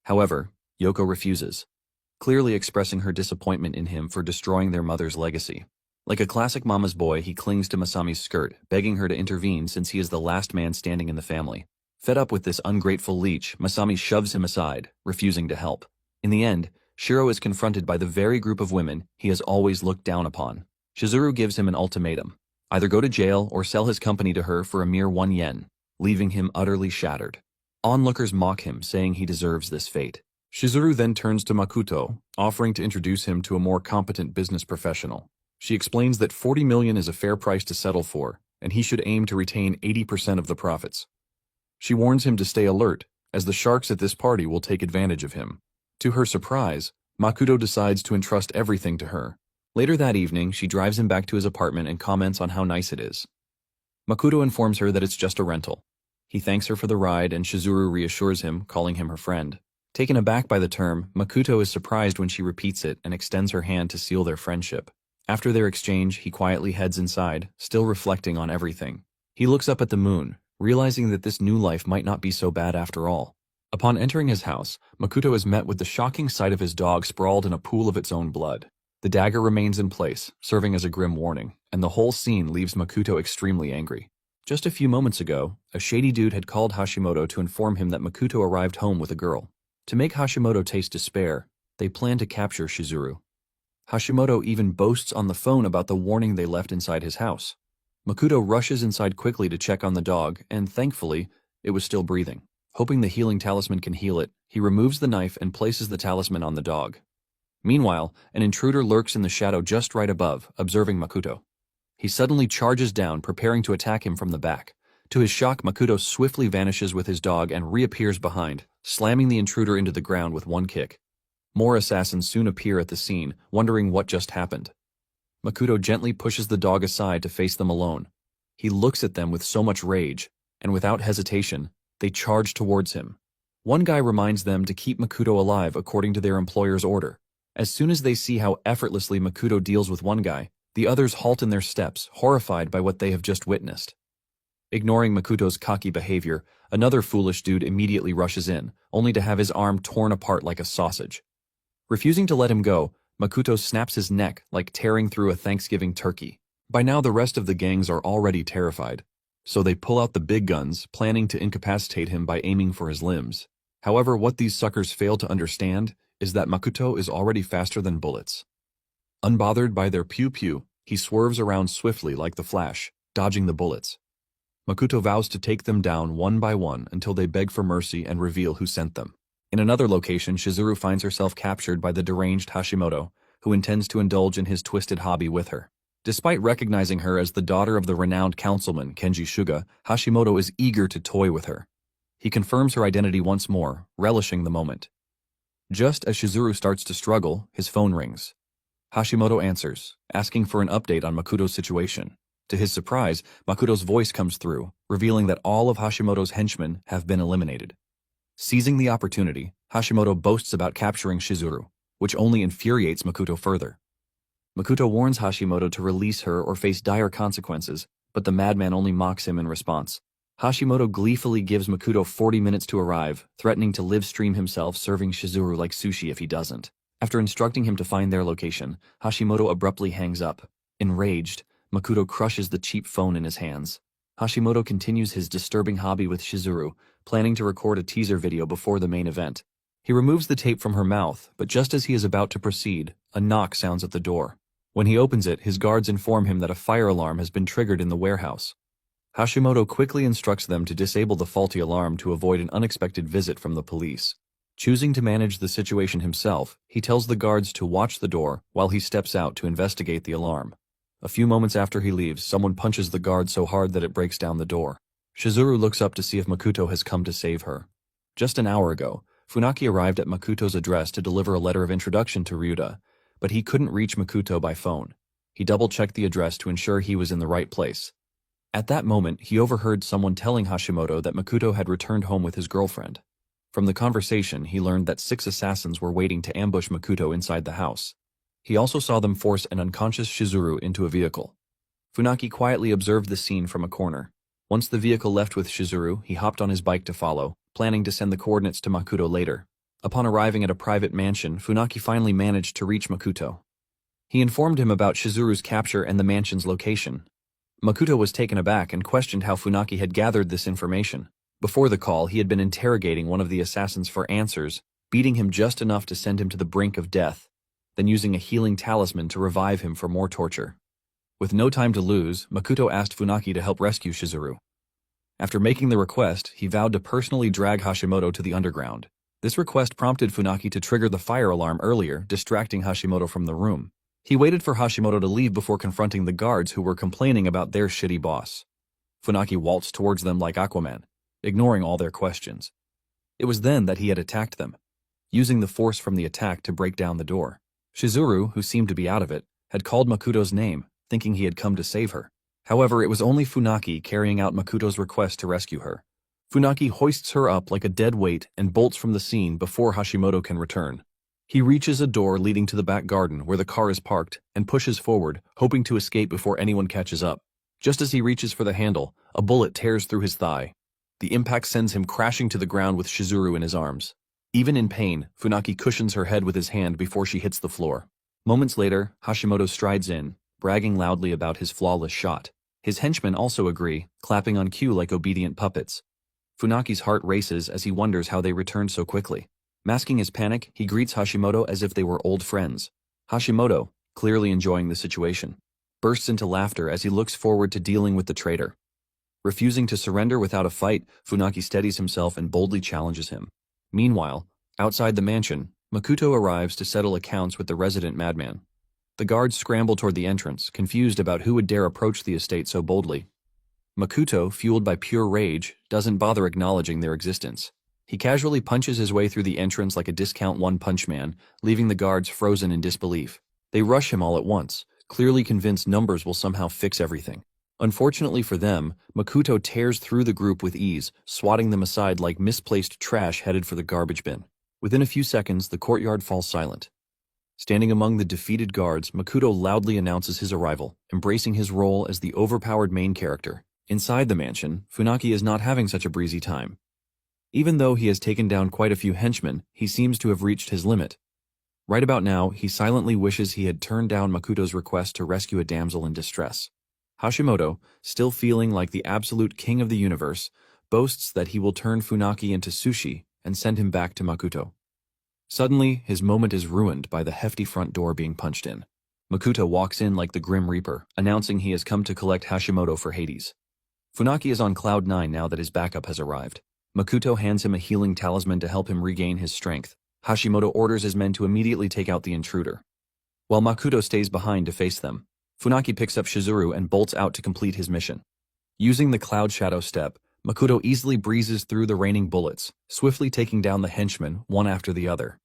However, Yoko refuses, clearly expressing her disappointment in him for destroying their mother's legacy. Like a classic mama's boy, he clings to Masami's skirt, begging her to intervene since he is the last man standing in the family. Fed up with this ungrateful leech, Masami shoves him aside, refusing to help. In the end, Shiro is confronted by the very group of women he has always looked down upon. Shizuru gives him an ultimatum: either go to jail or sell his company to her for a mere 1 yen, leaving him utterly shattered. Onlookers mock him, saying he deserves this fate. Shizuru then turns to Makoto, offering to introduce him to a more competent business professional. She explains that 40 million is a fair price to settle for, and he should aim to retain 80% of the profits. She warns him to stay alert, as the sharks at this party will take advantage of him. To her surprise, Makoto decides to entrust everything to her. Later that evening, she drives him back to his apartment and comments on how nice it is. Makoto informs her that it's just a rental. He thanks her for the ride and Shizuru reassures him, calling him her friend. Taken aback by the term, Makoto is surprised when she repeats it and extends her hand to seal their friendship. After their exchange, he quietly heads inside, still reflecting on everything. He looks up at the moon, realizing that this new life might not be so bad after all. Upon entering his house, Makoto is met with the shocking sight of his dog sprawled in a pool of its own blood. The dagger remains in place, serving as a grim warning, and the whole scene leaves Makoto extremely angry. Just a few moments ago, a shady dude had called Hashimoto to inform him that Makoto arrived home with a girl. To make Hashimoto taste despair, they plan to capture Shizuru. Hashimoto even boasts on the phone about the warning they left inside his house. Makoto rushes inside quickly to check on the dog, and thankfully, it was still breathing. Hoping the healing talisman can heal it, he removes the knife and places the talisman on the dog. Meanwhile, an intruder lurks in the shadow just right above, observing Makoto. He suddenly charges down, preparing to attack him from the back. To his shock, Makoto swiftly vanishes with his dog and reappears behind, slamming the intruder into the ground with one kick. More assassins soon appear at the scene, wondering what just happened. Makoto gently pushes the dog aside to face them alone. He looks at them with so much rage, and without hesitation, they charge towards him. One guy reminds them to keep Makoto alive according to their employer's order. As soon as they see how effortlessly Makoto deals with one guy, the others halt in their steps, horrified by what they have just witnessed. Ignoring Makoto's cocky behavior, another foolish dude immediately rushes in, only to have his arm torn apart like a sausage. Refusing to let him go, Makoto snaps his neck like tearing through a Thanksgiving turkey. By now the rest of the gangs are already terrified, so they pull out the big guns, planning to incapacitate him by aiming for his limbs. However, what these suckers fail to understand is that Makoto is already faster than bullets. Unbothered by their pew-pew, he swerves around swiftly like the Flash, dodging the bullets. Makoto vows to take them down one by one until they beg for mercy and reveal who sent them. In another location, Shizuru finds herself captured by the deranged Hashimoto, who intends to indulge in his twisted hobby with her. Despite recognizing her as the daughter of the renowned councilman Kenji Shuga, Hashimoto is eager to toy with her. He confirms her identity once more, relishing the moment. Just as Shizuru starts to struggle, his phone rings. Hashimoto answers, asking for an update on Makoto's situation. To his surprise, Makoto's voice comes through, revealing that all of Hashimoto's henchmen have been eliminated. Seizing the opportunity, Hashimoto boasts about capturing Shizuru, which only infuriates Makoto further. Makoto warns Hashimoto to release her or face dire consequences, but the madman only mocks him in response. Hashimoto gleefully gives Makoto 40 minutes to arrive, threatening to live stream himself serving Shizuru like sushi if he doesn't. After instructing him to find their location, Hashimoto abruptly hangs up. Enraged, Makoto crushes the cheap phone in his hands. Hashimoto continues his disturbing hobby with Shizuru, planning to record a teaser video before the main event. He removes the tape from her mouth, but just as he is about to proceed, a knock sounds at the door. When he opens it, his guards inform him that a fire alarm has been triggered in the warehouse. Hashimoto quickly instructs them to disable the faulty alarm to avoid an unexpected visit from the police. Choosing to manage the situation himself, he tells the guards to watch the door while he steps out to investigate the alarm. A few moments after he leaves, someone punches the guard so hard that it breaks down the door. Shizuru looks up to see if Makoto has come to save her. Just an hour ago, Funaki arrived at Makoto's address to deliver a letter of introduction to Ryuta, but he couldn't reach Makoto by phone. He double-checked the address to ensure he was in the right place. At that moment, he overheard someone telling Hashimoto that Makoto had returned home with his girlfriend. From the conversation, he learned that 6 assassins were waiting to ambush Makoto inside the house. He also saw them force an unconscious Shizuru into a vehicle. Funaki quietly observed the scene from a corner. Once the vehicle left with Shizuru, he hopped on his bike to follow, planning to send the coordinates to Makoto later. Upon arriving at a private mansion, Funaki finally managed to reach Makoto. He informed him about Shizuru's capture and the mansion's location. Makoto was taken aback and questioned how Funaki had gathered this information. Before the call, he had been interrogating one of the assassins for answers, beating him just enough to send him to the brink of death, then using a healing talisman to revive him for more torture. With no time to lose, Makoto asked Funaki to help rescue Shizuru. After making the request, he vowed to personally drag Hashimoto to the underground. This request prompted Funaki to trigger the fire alarm earlier, distracting Hashimoto from the room. He waited for Hashimoto to leave before confronting the guards who were complaining about their shitty boss. Funaki waltzed towards them like Aquaman, ignoring all their questions. It was then that he had attacked them, using the force from the attack to break down the door. Shizuru, who seemed to be out of it, had called Makoto's name, thinking he had come to save her. However, it was only Funaki carrying out Makoto's request to rescue her. Funaki hoists her up like a dead weight and bolts from the scene before Hashimoto can return. He reaches a door leading to the back garden where the car is parked and pushes forward, hoping to escape before anyone catches up. Just as he reaches for the handle, a bullet tears through his thigh. The impact sends him crashing to the ground with Shizuru in his arms. Even in pain, Funaki cushions her head with his hand before she hits the floor. Moments later, Hashimoto strides in, bragging loudly about his flawless shot. His henchmen also agree, clapping on cue like obedient puppets. Funaki's heart races as he wonders how they returned so quickly. Masking his panic, he greets Hashimoto as if they were old friends. Hashimoto, clearly enjoying the situation, bursts into laughter as he looks forward to dealing with the traitor. Refusing to surrender without a fight, Funaki steadies himself and boldly challenges him. Meanwhile, outside the mansion, Makoto arrives to settle accounts with the resident madman. The guards scramble toward the entrance, confused about who would dare approach the estate so boldly. Makoto, fueled by pure rage, doesn't bother acknowledging their existence. He casually punches his way through the entrance like a discount one-punch man, leaving the guards frozen in disbelief. They rush him all at once, clearly convinced numbers will somehow fix everything. Unfortunately for them, Makoto tears through the group with ease, swatting them aside like misplaced trash headed for the garbage bin. Within a few seconds, the courtyard falls silent. Standing among the defeated guards, Makoto loudly announces his arrival, embracing his role as the overpowered main character. Inside the mansion, Funaki is not having such a breezy time. Even though he has taken down quite a few henchmen, he seems to have reached his limit. Right about now, he silently wishes he had turned down Makoto's request to rescue a damsel in distress. Hashimoto, still feeling like the absolute king of the universe, boasts that he will turn Funaki into sushi and send him back to Makoto. Suddenly, his moment is ruined by the hefty front door being punched in. Makoto walks in like the Grim Reaper, announcing he has come to collect Hashimoto for Hades. Funaki is on cloud 9 now that his backup has arrived. Makoto hands him a healing talisman to help him regain his strength. Hashimoto orders his men to immediately take out the intruder, while Makoto stays behind to face them. Funaki picks up Shizuru and bolts out to complete his mission. Using the Cloud Shadow step, Makoto easily breezes through the raining bullets, swiftly taking down the henchmen one after the other.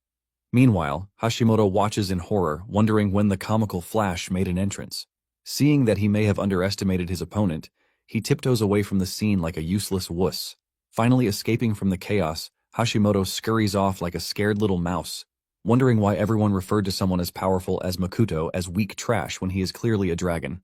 Meanwhile, Hashimoto watches in horror, wondering when the comical Flash made an entrance. Seeing that he may have underestimated his opponent, he tiptoes away from the scene like a useless wuss. Finally escaping from the chaos, Hashimoto scurries off like a scared little mouse, wondering why everyone referred to someone as powerful as Makoto as weak trash when he is clearly a dragon.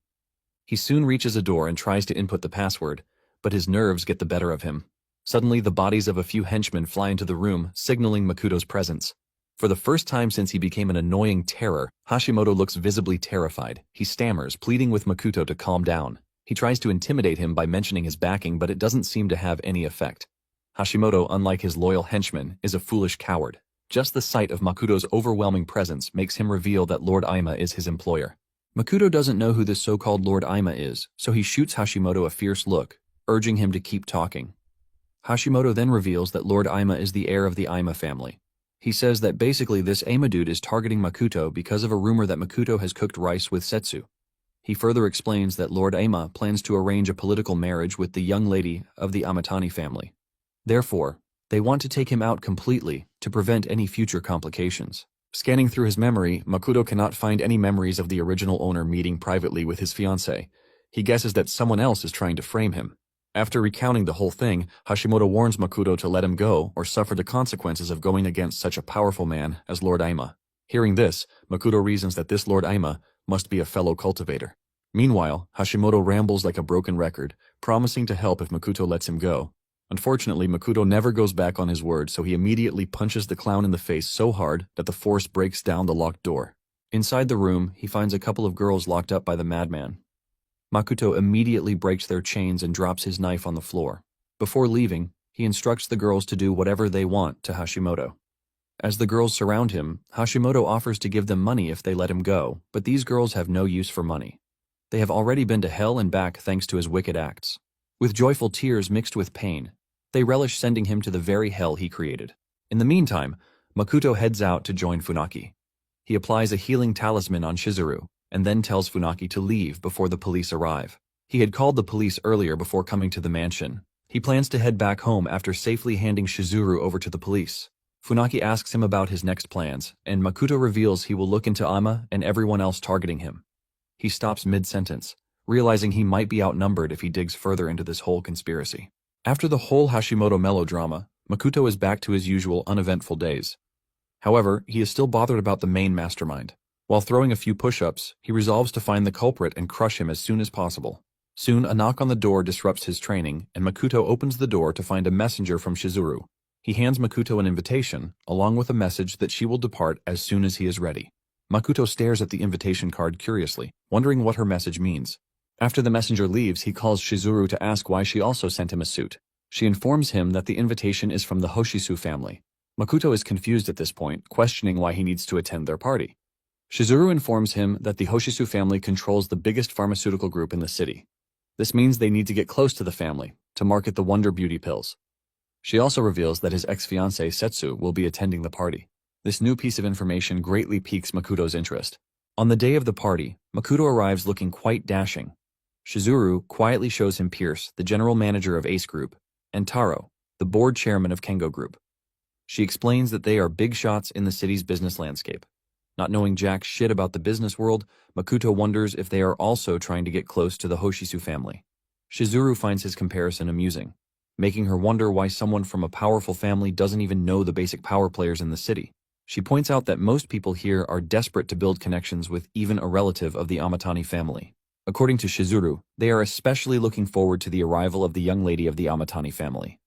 He soon reaches a door and tries to input the password, but his nerves get the better of him. Suddenly, the bodies of a few henchmen fly into the room, signaling Makoto's presence. For the first time since he became an annoying terror, Hashimoto looks visibly terrified. He stammers, pleading with Makoto to calm down. He tries to intimidate him by mentioning his backing, but it doesn't seem to have any effect. Hashimoto, unlike his loyal henchmen, is a foolish coward. Just the sight of Makoto's overwhelming presence makes him reveal that Lord Aima is his employer. Makoto doesn't know who this so-called Lord Aima is, so he shoots Hashimoto a fierce look, urging him to keep talking. Hashimoto then reveals that Lord Aima is the heir of the Aima family. He says that basically this Aima dude is targeting Makoto because of a rumor that Makoto has cooked rice with Setsu. He further explains that Lord Aima plans to arrange a political marriage with the young lady of the Amatani family. Therefore, they want to take him out completely to prevent any future complications. Scanning through his memory, Makoto cannot find any memories of the original owner meeting privately with his fiancée. He guesses that someone else is trying to frame him. After recounting the whole thing, Hashimoto warns Makoto to let him go or suffer the consequences of going against such a powerful man as Lord Aima. Hearing this, Makoto reasons that this Lord Aima must be a fellow cultivator. Meanwhile, Hashimoto rambles like a broken record, promising to help if Makoto lets him go. Unfortunately, Makoto never goes back on his word, so he immediately punches the clown in the face so hard that the force breaks down the locked door. Inside the room, he finds a couple of girls locked up by the madman. Makoto immediately breaks their chains and drops his knife on the floor. Before leaving, he instructs the girls to do whatever they want to Hashimoto. As the girls surround him, Hashimoto offers to give them money if they let him go, but these girls have no use for money. They have already been to hell and back thanks to his wicked acts. With joyful tears mixed with pain, they relish sending him to the very hell he created. In the meantime, Makoto heads out to join Funaki. He applies a healing talisman on Shizuru, and then tells Funaki to leave before the police arrive. He had called the police earlier before coming to the mansion. He plans to head back home after safely handing Shizuru over to the police. Funaki asks him about his next plans, and Makoto reveals he will look into Aima and everyone else targeting him. He stops mid-sentence, realizing he might be outnumbered if he digs further into this whole conspiracy. After the whole Hashimoto melodrama, Makoto is back to his usual uneventful days. However, he is still bothered about the main mastermind. While throwing a few push-ups, he resolves to find the culprit and crush him as soon as possible. Soon, a knock on the door disrupts his training, and Makoto opens the door to find a messenger from Shizuru. He hands Makoto an invitation, along with a message that she will depart as soon as he is ready. Makoto stares at the invitation card curiously, wondering what her message means. After the messenger leaves, he calls Shizuru to ask why she also sent him a suit. She informs him that the invitation is from the Hoshisu family. Makoto is confused at this point, questioning why he needs to attend their party. Shizuru informs him that the Hoshisu family controls the biggest pharmaceutical group in the city. This means they need to get close to the family to market the Wonder Beauty pills. She also reveals that his ex-fiancée Setsu will be attending the party. This new piece of information greatly piques Makoto's interest. On the day of the party, Makoto arrives looking quite dashing. Shizuru quietly shows him Pierce, the general manager of Ace Group, and Taro, the board chairman of Kengo Group. She explains that they are big shots in the city's business landscape. Not knowing jack shit about the business world, Makoto wonders if they are also trying to get close to the Hoshisu family. Shizuru finds his comparison amusing, making her wonder why someone from a powerful family doesn't even know the basic power players in the city. She points out that most people here are desperate to build connections with even a relative of the Amatani family. According to Shizuru, they are especially looking forward to the arrival of the young lady of the Amatani family.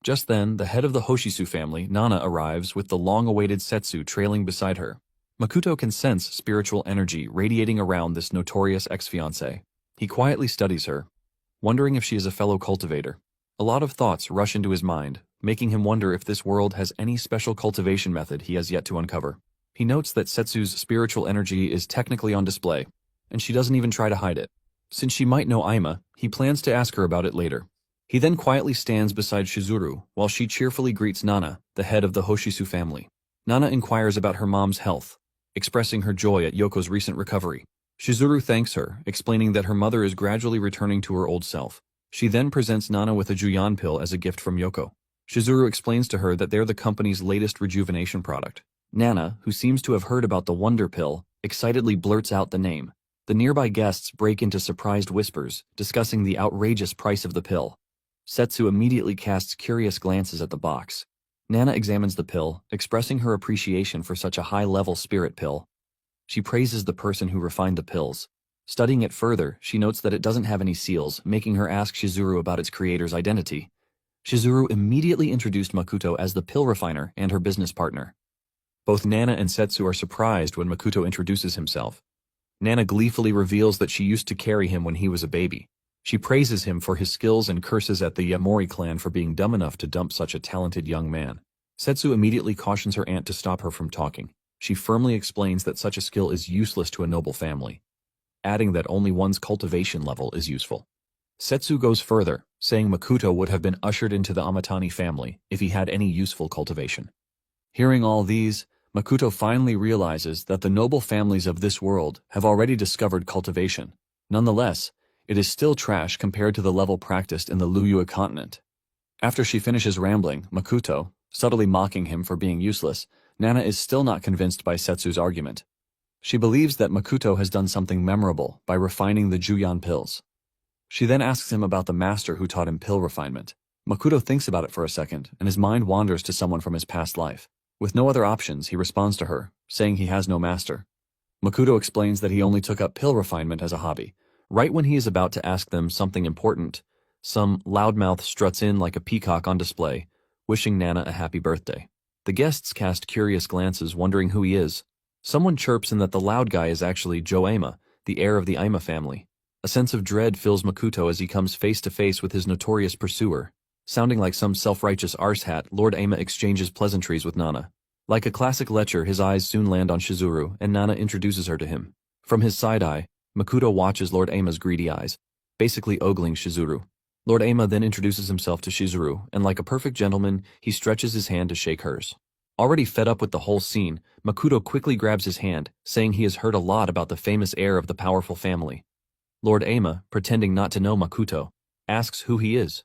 Just then, the head of the Hoshisu family, Nana, arrives with the long-awaited Setsu trailing beside her. Makoto can sense spiritual energy radiating around this notorious ex-fiancée. He quietly studies her, wondering if she is a fellow cultivator. A lot of thoughts rush into his mind, making him wonder if this world has any special cultivation method he has yet to uncover. He notes that Setsu's spiritual energy is technically on display, and she doesn't even try to hide it. Since she might know Aima, he plans to ask her about it later. He then quietly stands beside Shizuru while she cheerfully greets Nana, the head of the Hoshisu family. Nana inquires about her mom's health, expressing her joy at Yoko's recent recovery. Shizuru thanks her, explaining that her mother is gradually returning to her old self. She then presents Nana with a Juyan pill as a gift from Yoko. Shizuru explains to her that they're the company's latest rejuvenation product. Nana, who seems to have heard about the Wonder Pill, excitedly blurts out the name. The nearby guests break into surprised whispers, discussing the outrageous price of the pill. Setsu immediately casts curious glances at the box. Nana examines the pill, expressing her appreciation for such a high-level spirit pill. She praises the person who refined the pills. Studying it further, she notes that it doesn't have any seals, making her ask Shizuru about its creator's identity. Shizuru immediately introduced Makoto as the pill refiner and her business partner. Both Nana and Setsu are surprised when Makoto introduces himself. Nana gleefully reveals that she used to carry him when he was a baby. She praises him for his skills and curses at the Yamori clan for being dumb enough to dump such a talented young man. Setsu immediately cautions her aunt to stop her from talking. She firmly explains that such a skill is useless to a noble family, adding that only one's cultivation level is useful. Setsu goes further, saying Makoto would have been ushered into the Amatani family if he had any useful cultivation. Hearing all these, Makoto finally realizes that the noble families of this world have already discovered cultivation. Nonetheless, it is still trash compared to the level practiced in the Liyue continent. After she finishes rambling, Makoto, subtly mocking him for being useless, Nana is still not convinced by Setsu's argument. She believes that Makoto has done something memorable by refining the Juyan pills. She then asks him about the master who taught him pill refinement. Makoto thinks about it for a second, and his mind wanders to someone from his past life. With no other options, he responds to her, saying he has no master. Makoto explains that he only took up pill refinement as a hobby. Right when he is about to ask them something important, some loudmouth struts in like a peacock on display, wishing Nana a happy birthday. The guests cast curious glances, wondering who he is. Someone chirps in that the loud guy is actually Joe Aima, the heir of the Aima family. A sense of dread fills Makoto as he comes face to face with his notorious pursuer. Sounding like some self-righteous arsehat, Lord Aima exchanges pleasantries with Nana. Like a classic lecher, his eyes soon land on Shizuru, and Nana introduces her to him. From his side eye, Makoto watches Lord Aima's greedy eyes, basically ogling Shizuru. Lord Aima then introduces himself to Shizuru, and like a perfect gentleman, he stretches his hand to shake hers. Already fed up with the whole scene, Makoto quickly grabs his hand, saying he has heard a lot about the famous heir of the powerful family. Lord Aima, pretending not to know Makoto, asks who he is.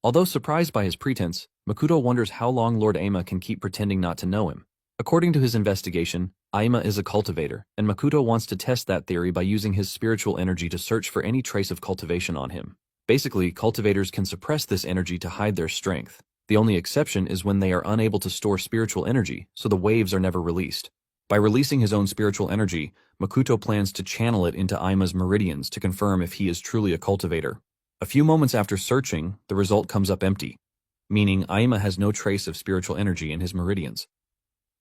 Although surprised by his pretense, Makoto wonders how long Lord Aima can keep pretending not to know him. According to his investigation, Aima is a cultivator, and Makoto wants to test that theory by using his spiritual energy to search for any trace of cultivation on him. Basically, cultivators can suppress this energy to hide their strength. The only exception is when they are unable to store spiritual energy, so the waves are never released. By releasing his own spiritual energy, Makoto plans to channel it into Aima's meridians to confirm if he is truly a cultivator. A few moments after searching, the result comes up empty, meaning Aima has no trace of spiritual energy in his meridians.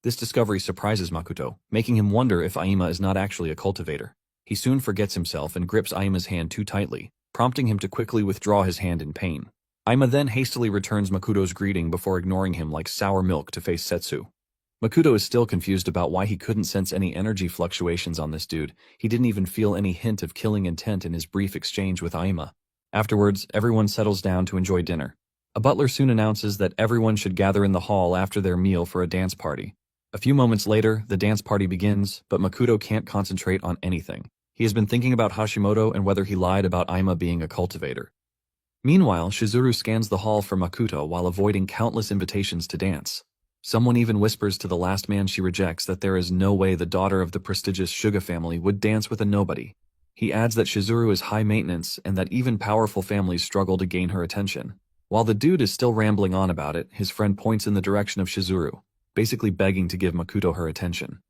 This discovery surprises Makoto, making him wonder if Aima is not actually a cultivator. He soon forgets himself and grips Aima's hand too tightly, prompting him to quickly withdraw his hand in pain. Aima then hastily returns Makoto's greeting before ignoring him like sour milk to face Setsu. Makoto is still confused about why he couldn't sense any energy fluctuations on this dude. He didn't even feel any hint of killing intent in his brief exchange with Aima. Afterwards, everyone settles down to enjoy dinner. A butler soon announces that everyone should gather in the hall after their meal for a dance party. A few moments later, the dance party begins, but Makoto can't concentrate on anything. He has been thinking about Hashimoto and whether he lied about Aima being a cultivator. Meanwhile, Shizuru scans the hall for Makoto while avoiding countless invitations to dance. Someone even whispers to the last man she rejects that there is no way the daughter of the prestigious Suga family would dance with a nobody. He adds that Shizuru is high maintenance and that even powerful families struggle to gain her attention. While the dude is still rambling on about it, his friend points in the direction of Shizuru, basically begging to give Makoto her attention.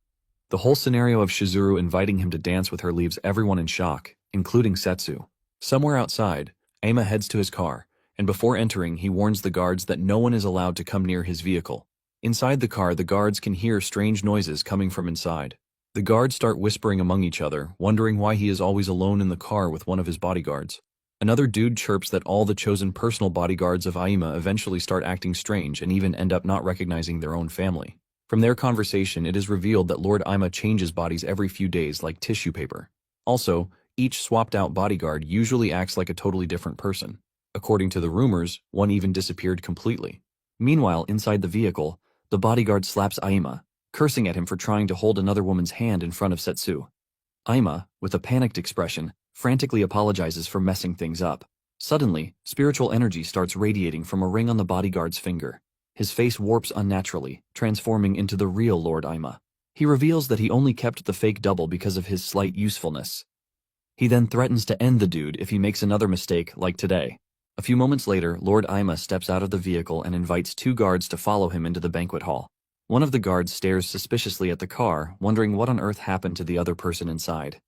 The whole scenario of Shizuru inviting him to dance with her leaves everyone in shock, including Setsu. Somewhere outside, Aima heads to his car, and before entering he warns the guards that no one is allowed to come near his vehicle. Inside the car, the guards can hear strange noises coming from inside. The guards start whispering among each other, wondering why he is always alone in the car with one of his bodyguards. Another dude chirps that all the chosen personal bodyguards of Aima eventually start acting strange and even end up not recognizing their own family. From their conversation, it is revealed that Lord Aima changes bodies every few days like tissue paper. Also, each swapped-out bodyguard usually acts like a totally different person. According to the rumors, one even disappeared completely. Meanwhile, inside the vehicle, the bodyguard slaps Aima, cursing at him for trying to hold another woman's hand in front of Setsu. Aima, with a panicked expression, frantically apologizes for messing things up. Suddenly, spiritual energy starts radiating from a ring on the bodyguard's finger. His face warps unnaturally, transforming into the real Lord Aima. He reveals that he only kept the fake double because of his slight usefulness. He then threatens to end the dude if he makes another mistake like today. A few moments later, Lord Aima steps out of the vehicle and invites two guards to follow him into the banquet hall. One of the guards stares suspiciously at the car, wondering what on earth happened to the other person inside.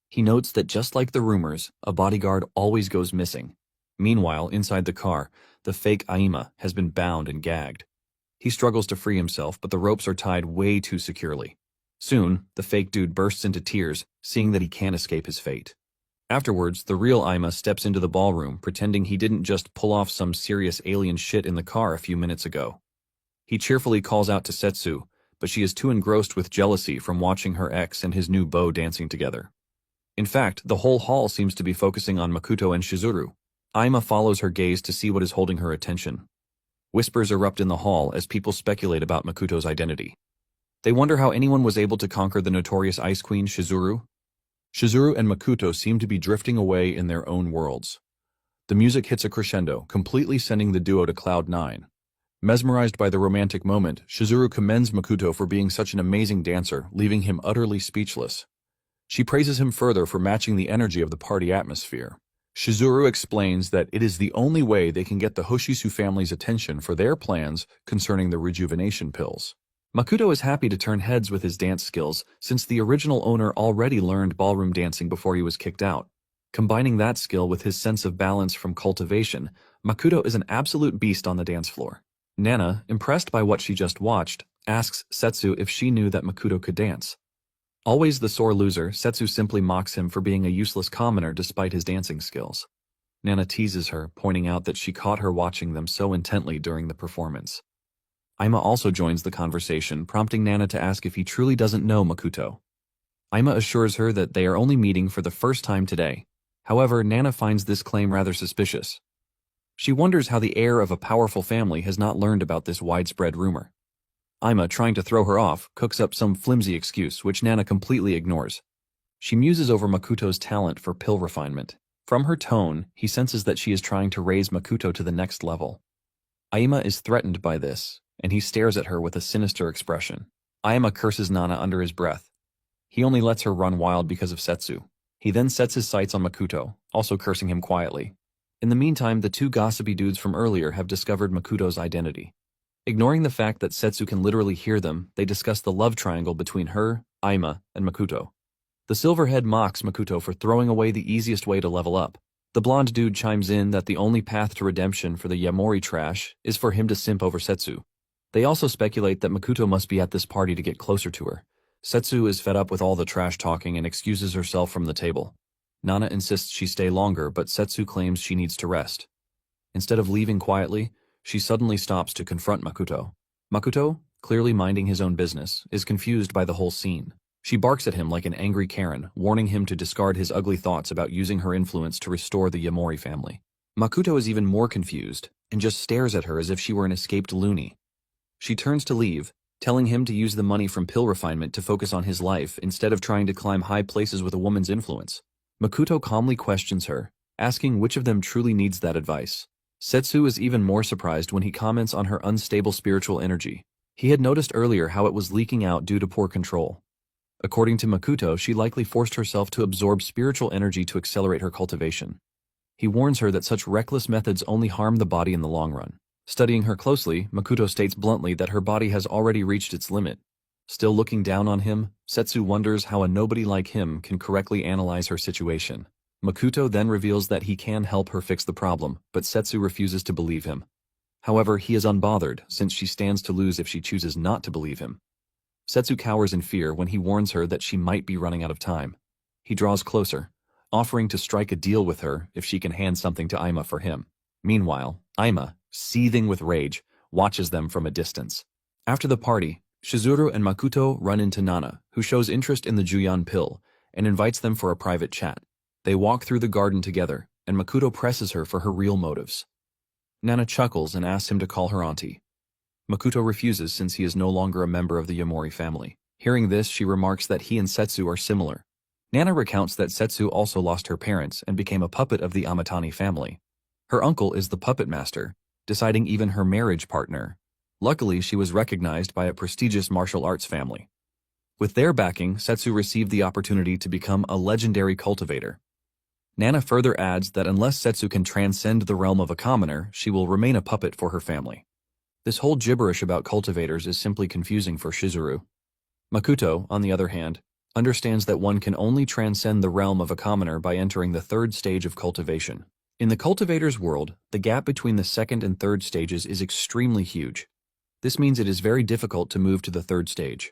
He notes that just like the rumors, a bodyguard always goes missing. Meanwhile, inside the car, the fake Aima has been bound and gagged. He struggles to free himself, but the ropes are tied way too securely. Soon, the fake dude bursts into tears, seeing that he can't escape his fate. Afterwards, the real Aima steps into the ballroom, pretending he didn't just pull off some serious alien shit in the car a few minutes ago. He cheerfully calls out to Setsu, but she is too engrossed with jealousy from watching her ex and his new beau dancing together. In fact, the whole hall seems to be focusing on Makoto and Shizuru. Aima follows her gaze to see what is holding her attention. Whispers erupt in the hall as people speculate about Makoto's identity. They wonder how anyone was able to conquer the notorious Ice Queen Shizuru. Shizuru and Makoto seem to be drifting away in their own worlds. The music hits a crescendo, completely sending the duo to Cloud 9. Mesmerized by the romantic moment, Shizuru commends Makoto for being such an amazing dancer, leaving him utterly speechless. She praises him further for matching the energy of the party atmosphere. Shizuru explains that it is the only way they can get the Hoshisu family's attention for their plans concerning the rejuvenation pills. Makoto is happy to turn heads with his dance skills since the original owner already learned ballroom dancing before he was kicked out. Combining that skill with his sense of balance from cultivation, Makoto is an absolute beast on the dance floor. Nana, impressed by what she just watched, asks Setsu if she knew that Makoto could dance. Always the sore loser, Setsu simply mocks him for being a useless commoner despite his dancing skills. Nana teases her, pointing out that she caught her watching them so intently during the performance. Aima also joins the conversation, prompting Nana to ask if he truly doesn't know Makoto. Aima assures her that they are only meeting for the first time today. However, Nana finds this claim rather suspicious. She wonders how the heir of a powerful family has not learned about this widespread rumor. Aima, trying to throw her off, cooks up some flimsy excuse, which Nana completely ignores. She muses over Makoto's talent for pill refinement. From her tone, he senses that she is trying to raise Makoto to the next level. Aima is threatened by this, and he stares at her with a sinister expression. Aima curses Nana under his breath. He only lets her run wild because of Setsu. He then sets his sights on Makoto, also cursing him quietly. In the meantime, the two gossipy dudes from earlier have discovered Makuto's identity. Ignoring the fact that Setsu can literally hear them, they discuss the love triangle between her, Aima, and Makuto. The Silverhead mocks Makuto for throwing away the easiest way to level up. The blonde dude chimes in that the only path to redemption for the Yamori trash is for him to simp over Setsu. They also speculate that Makuto must be at this party to get closer to her. Setsu is fed up with all the trash talking and excuses herself from the table. Nana insists she stay longer, but Setsu claims she needs to rest. Instead of leaving quietly, she suddenly stops to confront Makuto. Makuto, clearly minding his own business, is confused by the whole scene. She barks at him like an angry Karen, warning him to discard his ugly thoughts about using her influence to restore the Yamori family. Makuto is even more confused and just stares at her as if she were an escaped loony. She turns to leave, telling him to use the money from pill refinement to focus on his life instead of trying to climb high places with a woman's influence. Makuto calmly questions her, asking which of them truly needs that advice. Setsu is even more surprised when he comments on her unstable spiritual energy. He had noticed earlier how it was leaking out due to poor control. According to Makuto, she likely forced herself to absorb spiritual energy to accelerate her cultivation. He warns her that such reckless methods only harm the body in the long run. Studying her closely, Makuto states bluntly that her body has already reached its limit. Still looking down on him, Setsu wonders how a nobody like him can correctly analyze her situation. Makuto then reveals that he can help her fix the problem, but Setsu refuses to believe him. However, he is unbothered, since she stands to lose if she chooses not to believe him. Setsu cowers in fear when he warns her that she might be running out of time. He draws closer, offering to strike a deal with her if she can hand something to Aima for him. Meanwhile, Aima, seething with rage, watches them from a distance. After the party, Shizuru and Makuto run into Nana, who shows interest in the Juyan pill, and invites them for a private chat. They walk through the garden together, and Makuto presses her for her real motives. Nana chuckles and asks him to call her auntie. Makuto refuses since he is no longer a member of the Yamori family. Hearing this, she remarks that he and Setsu are similar. Nana recounts that Setsu also lost her parents and became a puppet of the Amatani family. Her uncle is the puppet master, deciding even her marriage partner. Luckily, she was recognized by a prestigious martial arts family. With their backing, Setsu received the opportunity to become a legendary cultivator. Nana further adds that unless Setsu can transcend the realm of a commoner, she will remain a puppet for her family. This whole gibberish about cultivators is simply confusing for Shizuru. Makuto, on the other hand, understands that one can only transcend the realm of a commoner by entering the third stage of cultivation. In the cultivator's world, the gap between the second and third stages is extremely huge. This means it is very difficult to move to the third stage.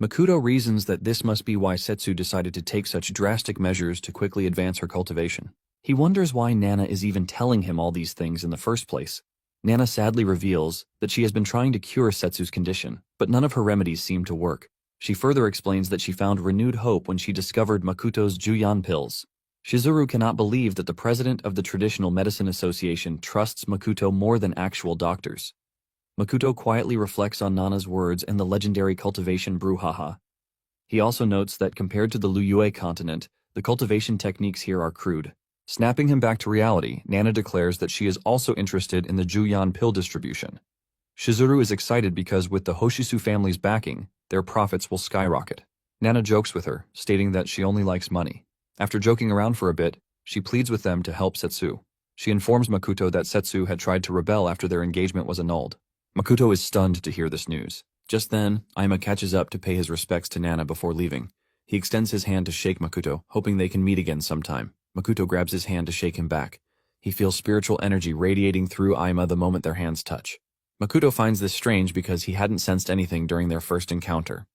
Makuto reasons that this must be why Setsu decided to take such drastic measures to quickly advance her cultivation. He wonders why Nana is even telling him all these things in the first place. Nana sadly reveals that she has been trying to cure Setsu's condition, but none of her remedies seem to work. She further explains that she found renewed hope when she discovered Makuto's Juyan pills. Shizuru cannot believe that the president of the Traditional Medicine Association trusts Makuto more than actual doctors. Makuto quietly reflects on Nana's words and the legendary cultivation brouhaha. He also notes that compared to the Liyue continent, the cultivation techniques here are crude. Snapping him back to reality, Nana declares that she is also interested in the Juyan pill distribution. Shizuru is excited because with the Hoshisu family's backing, their profits will skyrocket. Nana jokes with her, stating that she only likes money. After joking around for a bit, she pleads with them to help Setsu. She informs Makuto that Setsu had tried to rebel after their engagement was annulled. Makuto is stunned to hear this news. Just then, Aima catches up to pay his respects to Nana before leaving. He extends his hand to shake Makuto, hoping they can meet again sometime. Makuto grabs his hand to shake him back. He feels spiritual energy radiating through Aima the moment their hands touch. Makuto finds this strange because he hadn't sensed anything during their first encounter.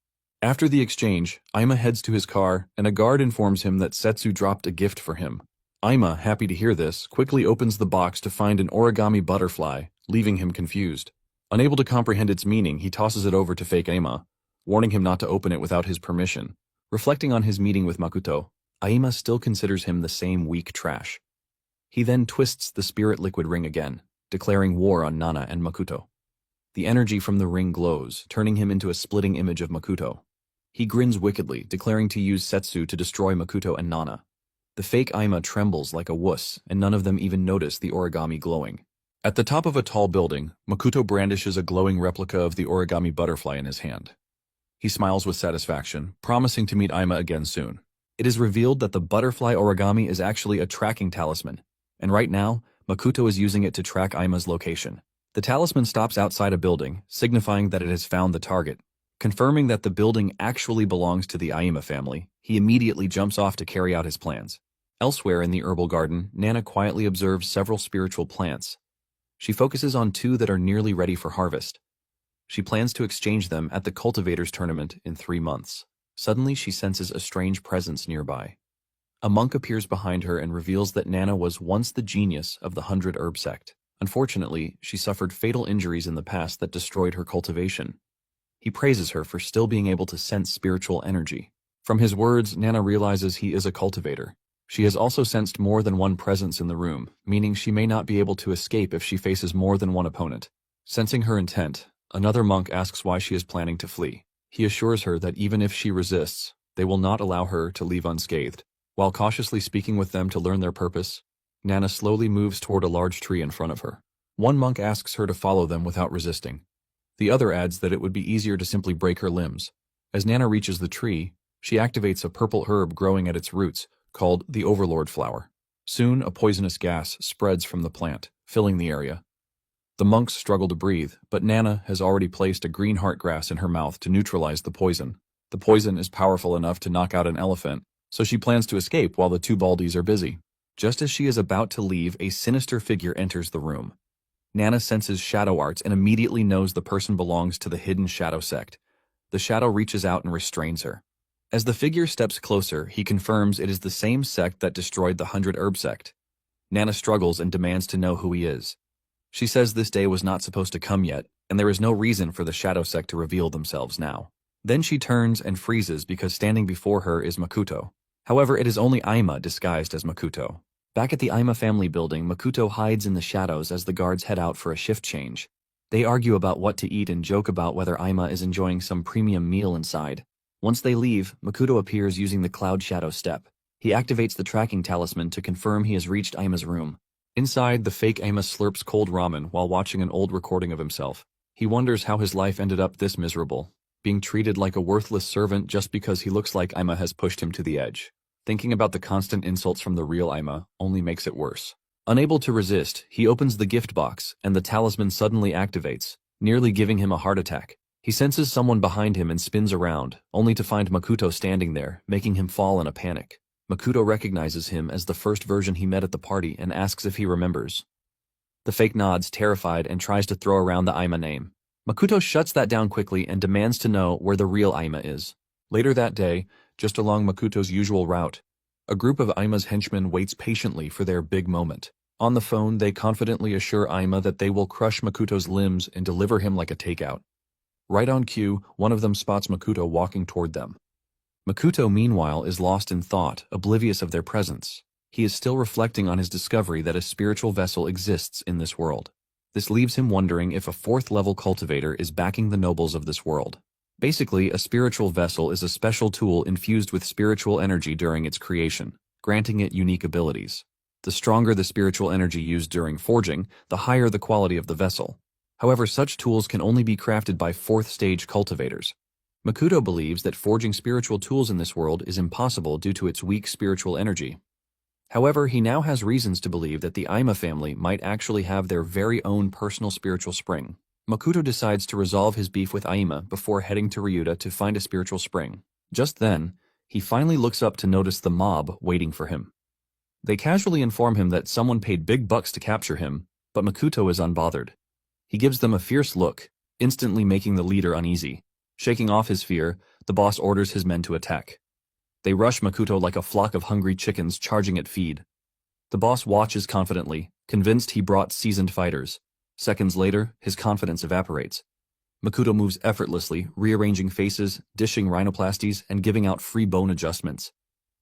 After the exchange, Aima heads to his car, and a guard informs him that Setsu dropped a gift for him. Aima, happy to hear this, quickly opens the box to find an origami butterfly, leaving him confused. Unable to comprehend its meaning, he tosses it over to fake Aima, warning him not to open it without his permission. Reflecting on his meeting with Makuto, Aima still considers him the same weak trash. He then twists the spirit liquid ring again, declaring war on Nana and Makuto. The energy from the ring glows, turning him into a splitting image of Makuto. He grins wickedly, declaring to use Setsu to destroy Makuto and Nana. The fake Aima trembles like a wuss, and none of them even notice the origami glowing. At the top of a tall building, Makuto brandishes a glowing replica of the origami butterfly in his hand. He smiles with satisfaction, promising to meet Aima again soon. It is revealed that the butterfly origami is actually a tracking talisman, and right now, Makoto is using it to track Aima's location. The talisman stops outside a building, signifying that it has found the target. Confirming that the building actually belongs to the Aima family, he immediately jumps off to carry out his plans. Elsewhere in the herbal garden, Nana quietly observes several spiritual plants. She focuses on two that are nearly ready for harvest. She plans to exchange them at the cultivators tournament in 3 months. Suddenly she senses a strange presence nearby. A monk appears behind her and reveals that Nana was once the genius of the 100 Herb sect. Unfortunately, she suffered fatal injuries in the past that destroyed her cultivation. He praises her for still being able to sense spiritual energy. From his words, Nana realizes he is a cultivator. She has also sensed more than one presence in the room, meaning she may not be able to escape if she faces more than one opponent. Sensing her intent, another monk asks why she is planning to flee. He assures her that even if she resists, they will not allow her to leave unscathed. While cautiously speaking with them to learn their purpose, Nana slowly moves toward a large tree in front of her. One monk asks her to follow them without resisting. The other adds that it would be easier to simply break her limbs. As Nana reaches the tree, she activates a purple herb growing at its roots, called the Overlord flower. Soon, a poisonous gas spreads from the plant, filling the area. The monks struggle to breathe, but Nana has already placed a green heart grass in her mouth to neutralize the poison. The poison is powerful enough to knock out an elephant, so she plans to escape while the two baldies are busy. Just as she is about to leave, a sinister figure enters the room. Nana senses shadow arts and immediately knows the person belongs to the hidden shadow sect. The shadow reaches out and restrains her. As the figure steps closer, he confirms it is the same sect that destroyed the 100 Herb sect. Nana struggles and demands to know who he is. She says this day was not supposed to come yet, and there is no reason for the shadow sect to reveal themselves now. Then she turns and freezes because standing before her is Makoto. However, it is only Aima disguised as Makoto. Back at the Aima family building, Makoto hides in the shadows as the guards head out for a shift change. They argue about what to eat and joke about whether Aima is enjoying some premium meal inside. Once they leave, Makoto appears using the Cloud Shadow Step. He activates the tracking talisman to confirm he has reached Aima's room. Inside, the fake Aima slurps cold ramen while watching an old recording of himself. He wonders how his life ended up this miserable, being treated like a worthless servant just because he looks like Aima has pushed him to the edge. Thinking about the constant insults from the real Aima only makes it worse. Unable to resist, he opens the gift box, and the talisman suddenly activates, nearly giving him a heart attack. He senses someone behind him and spins around, only to find Makoto standing there, making him fall in a panic. Makoto recognizes him as the first version he met at the party and asks if he remembers. The fake nods, terrified, and tries to throw around the Aima name. Makoto shuts that down quickly and demands to know where the real Aima is. Later that day, just along Makoto's usual route, a group of Aima's henchmen waits patiently for their big moment. On the phone, they confidently assure Aima that they will crush Makoto's limbs and deliver him like a takeout. Right on cue, one of them spots Makoto walking toward them. Makoto, meanwhile, is lost in thought, oblivious of their presence. He is still reflecting on his discovery that a spiritual vessel exists in this world. This leaves him wondering if a fourth-level cultivator is backing the nobles of this world. Basically, a spiritual vessel is a special tool infused with spiritual energy during its creation, granting it unique abilities. The stronger the spiritual energy used during forging, the higher the quality of the vessel. However, such tools can only be crafted by fourth-stage cultivators. Makoto believes that forging spiritual tools in this world is impossible due to its weak spiritual energy. However, he now has reasons to believe that the Aima family might actually have their very own personal spiritual spring. Makoto decides to resolve his beef with Aima before heading to Ryuta to find a spiritual spring. Just then, he finally looks up to notice the mob waiting for him. They casually inform him that someone paid big bucks to capture him, but Makoto is unbothered. He gives them a fierce look, instantly making the leader uneasy. Shaking off his fear, the boss orders his men to attack. They rush Makoto like a flock of hungry chickens charging at feed. The boss watches confidently, convinced he brought seasoned fighters. Seconds later, his confidence evaporates. Makoto moves effortlessly, rearranging faces, dishing rhinoplasties, and giving out free bone adjustments.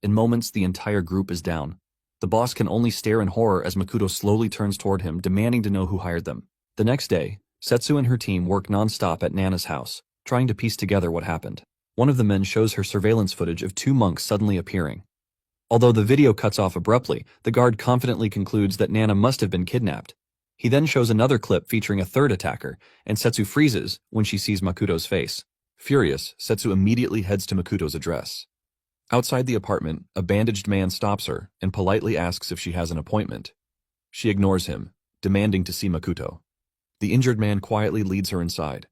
In moments, the entire group is down. The boss can only stare in horror as Makoto slowly turns toward him, demanding to know who hired them. The next day, Setsu and her team work non-stop at Nana's house, trying to piece together what happened. One of the men shows her surveillance footage of two monks suddenly appearing. Although the video cuts off abruptly, the guard confidently concludes that Nana must have been kidnapped. He then shows another clip featuring a third attacker, and Setsu freezes when she sees Makoto's face. Furious, Setsu immediately heads to Makoto's address. Outside the apartment, a bandaged man stops her and politely asks if she has an appointment. She ignores him, demanding to see Makoto. The injured man quietly leads her inside.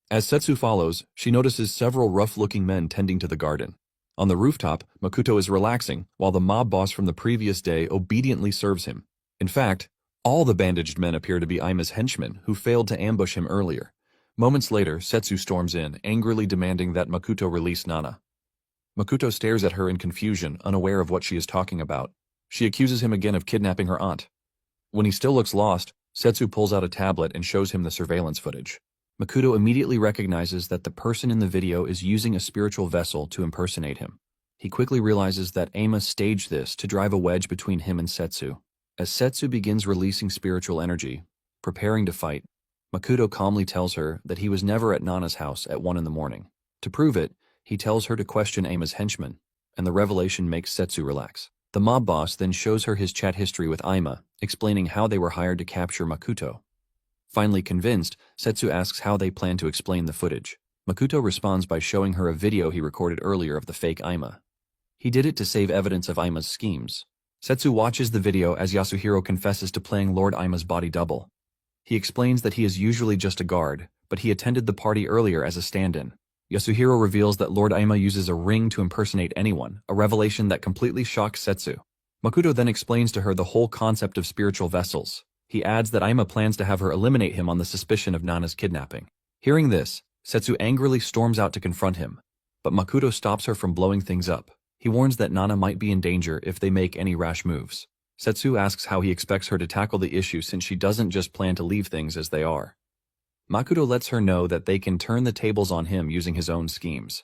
As Setsu follows, she notices several rough-looking men tending to the garden. On the rooftop, Makoto is relaxing, while the mob boss from the previous day obediently serves him. In fact, all the bandaged men appear to be Aima's henchmen, who failed to ambush him earlier. Moments later, Setsu storms in, angrily demanding that Makoto release Nana. Makoto stares at her in confusion, unaware of what she is talking about. She accuses him again of kidnapping her aunt. When he still looks lost, Setsu pulls out a tablet and shows him the surveillance footage. Makoto immediately recognizes that the person in the video is using a spiritual vessel to impersonate him. He quickly realizes that Aima staged this to drive a wedge between him and Setsu. As Setsu begins releasing spiritual energy, preparing to fight, Makoto calmly tells her that he was never at Nana's house at 1 in the morning. To prove it, he tells her to question Aima's henchmen, and the revelation makes Setsu relax. The mob boss then shows her his chat history with Aima, explaining how they were hired to capture Makoto. Finally convinced, Setsu asks how they plan to explain the footage. Makoto responds by showing her a video he recorded earlier of the fake Aima. He did it to save evidence of Aima's schemes. Setsu watches the video as Yasuhiro confesses to playing Lord Aima's body double. He explains that he is usually just a guard, but he attended the party earlier as a stand-in. Yasuhiro reveals that Lord Aima uses a ring to impersonate anyone, a revelation that completely shocks Setsu. Makoto then explains to her the whole concept of spiritual vessels. He adds that Aima plans to have her eliminate him on the suspicion of Nana's kidnapping. Hearing this, Setsu angrily storms out to confront him, but Makoto stops her from blowing things up. He warns that Nana might be in danger if they make any rash moves. Setsu asks how he expects her to tackle the issue since she doesn't just plan to leave things as they are. Makoto lets her know that they can turn the tables on him using his own schemes.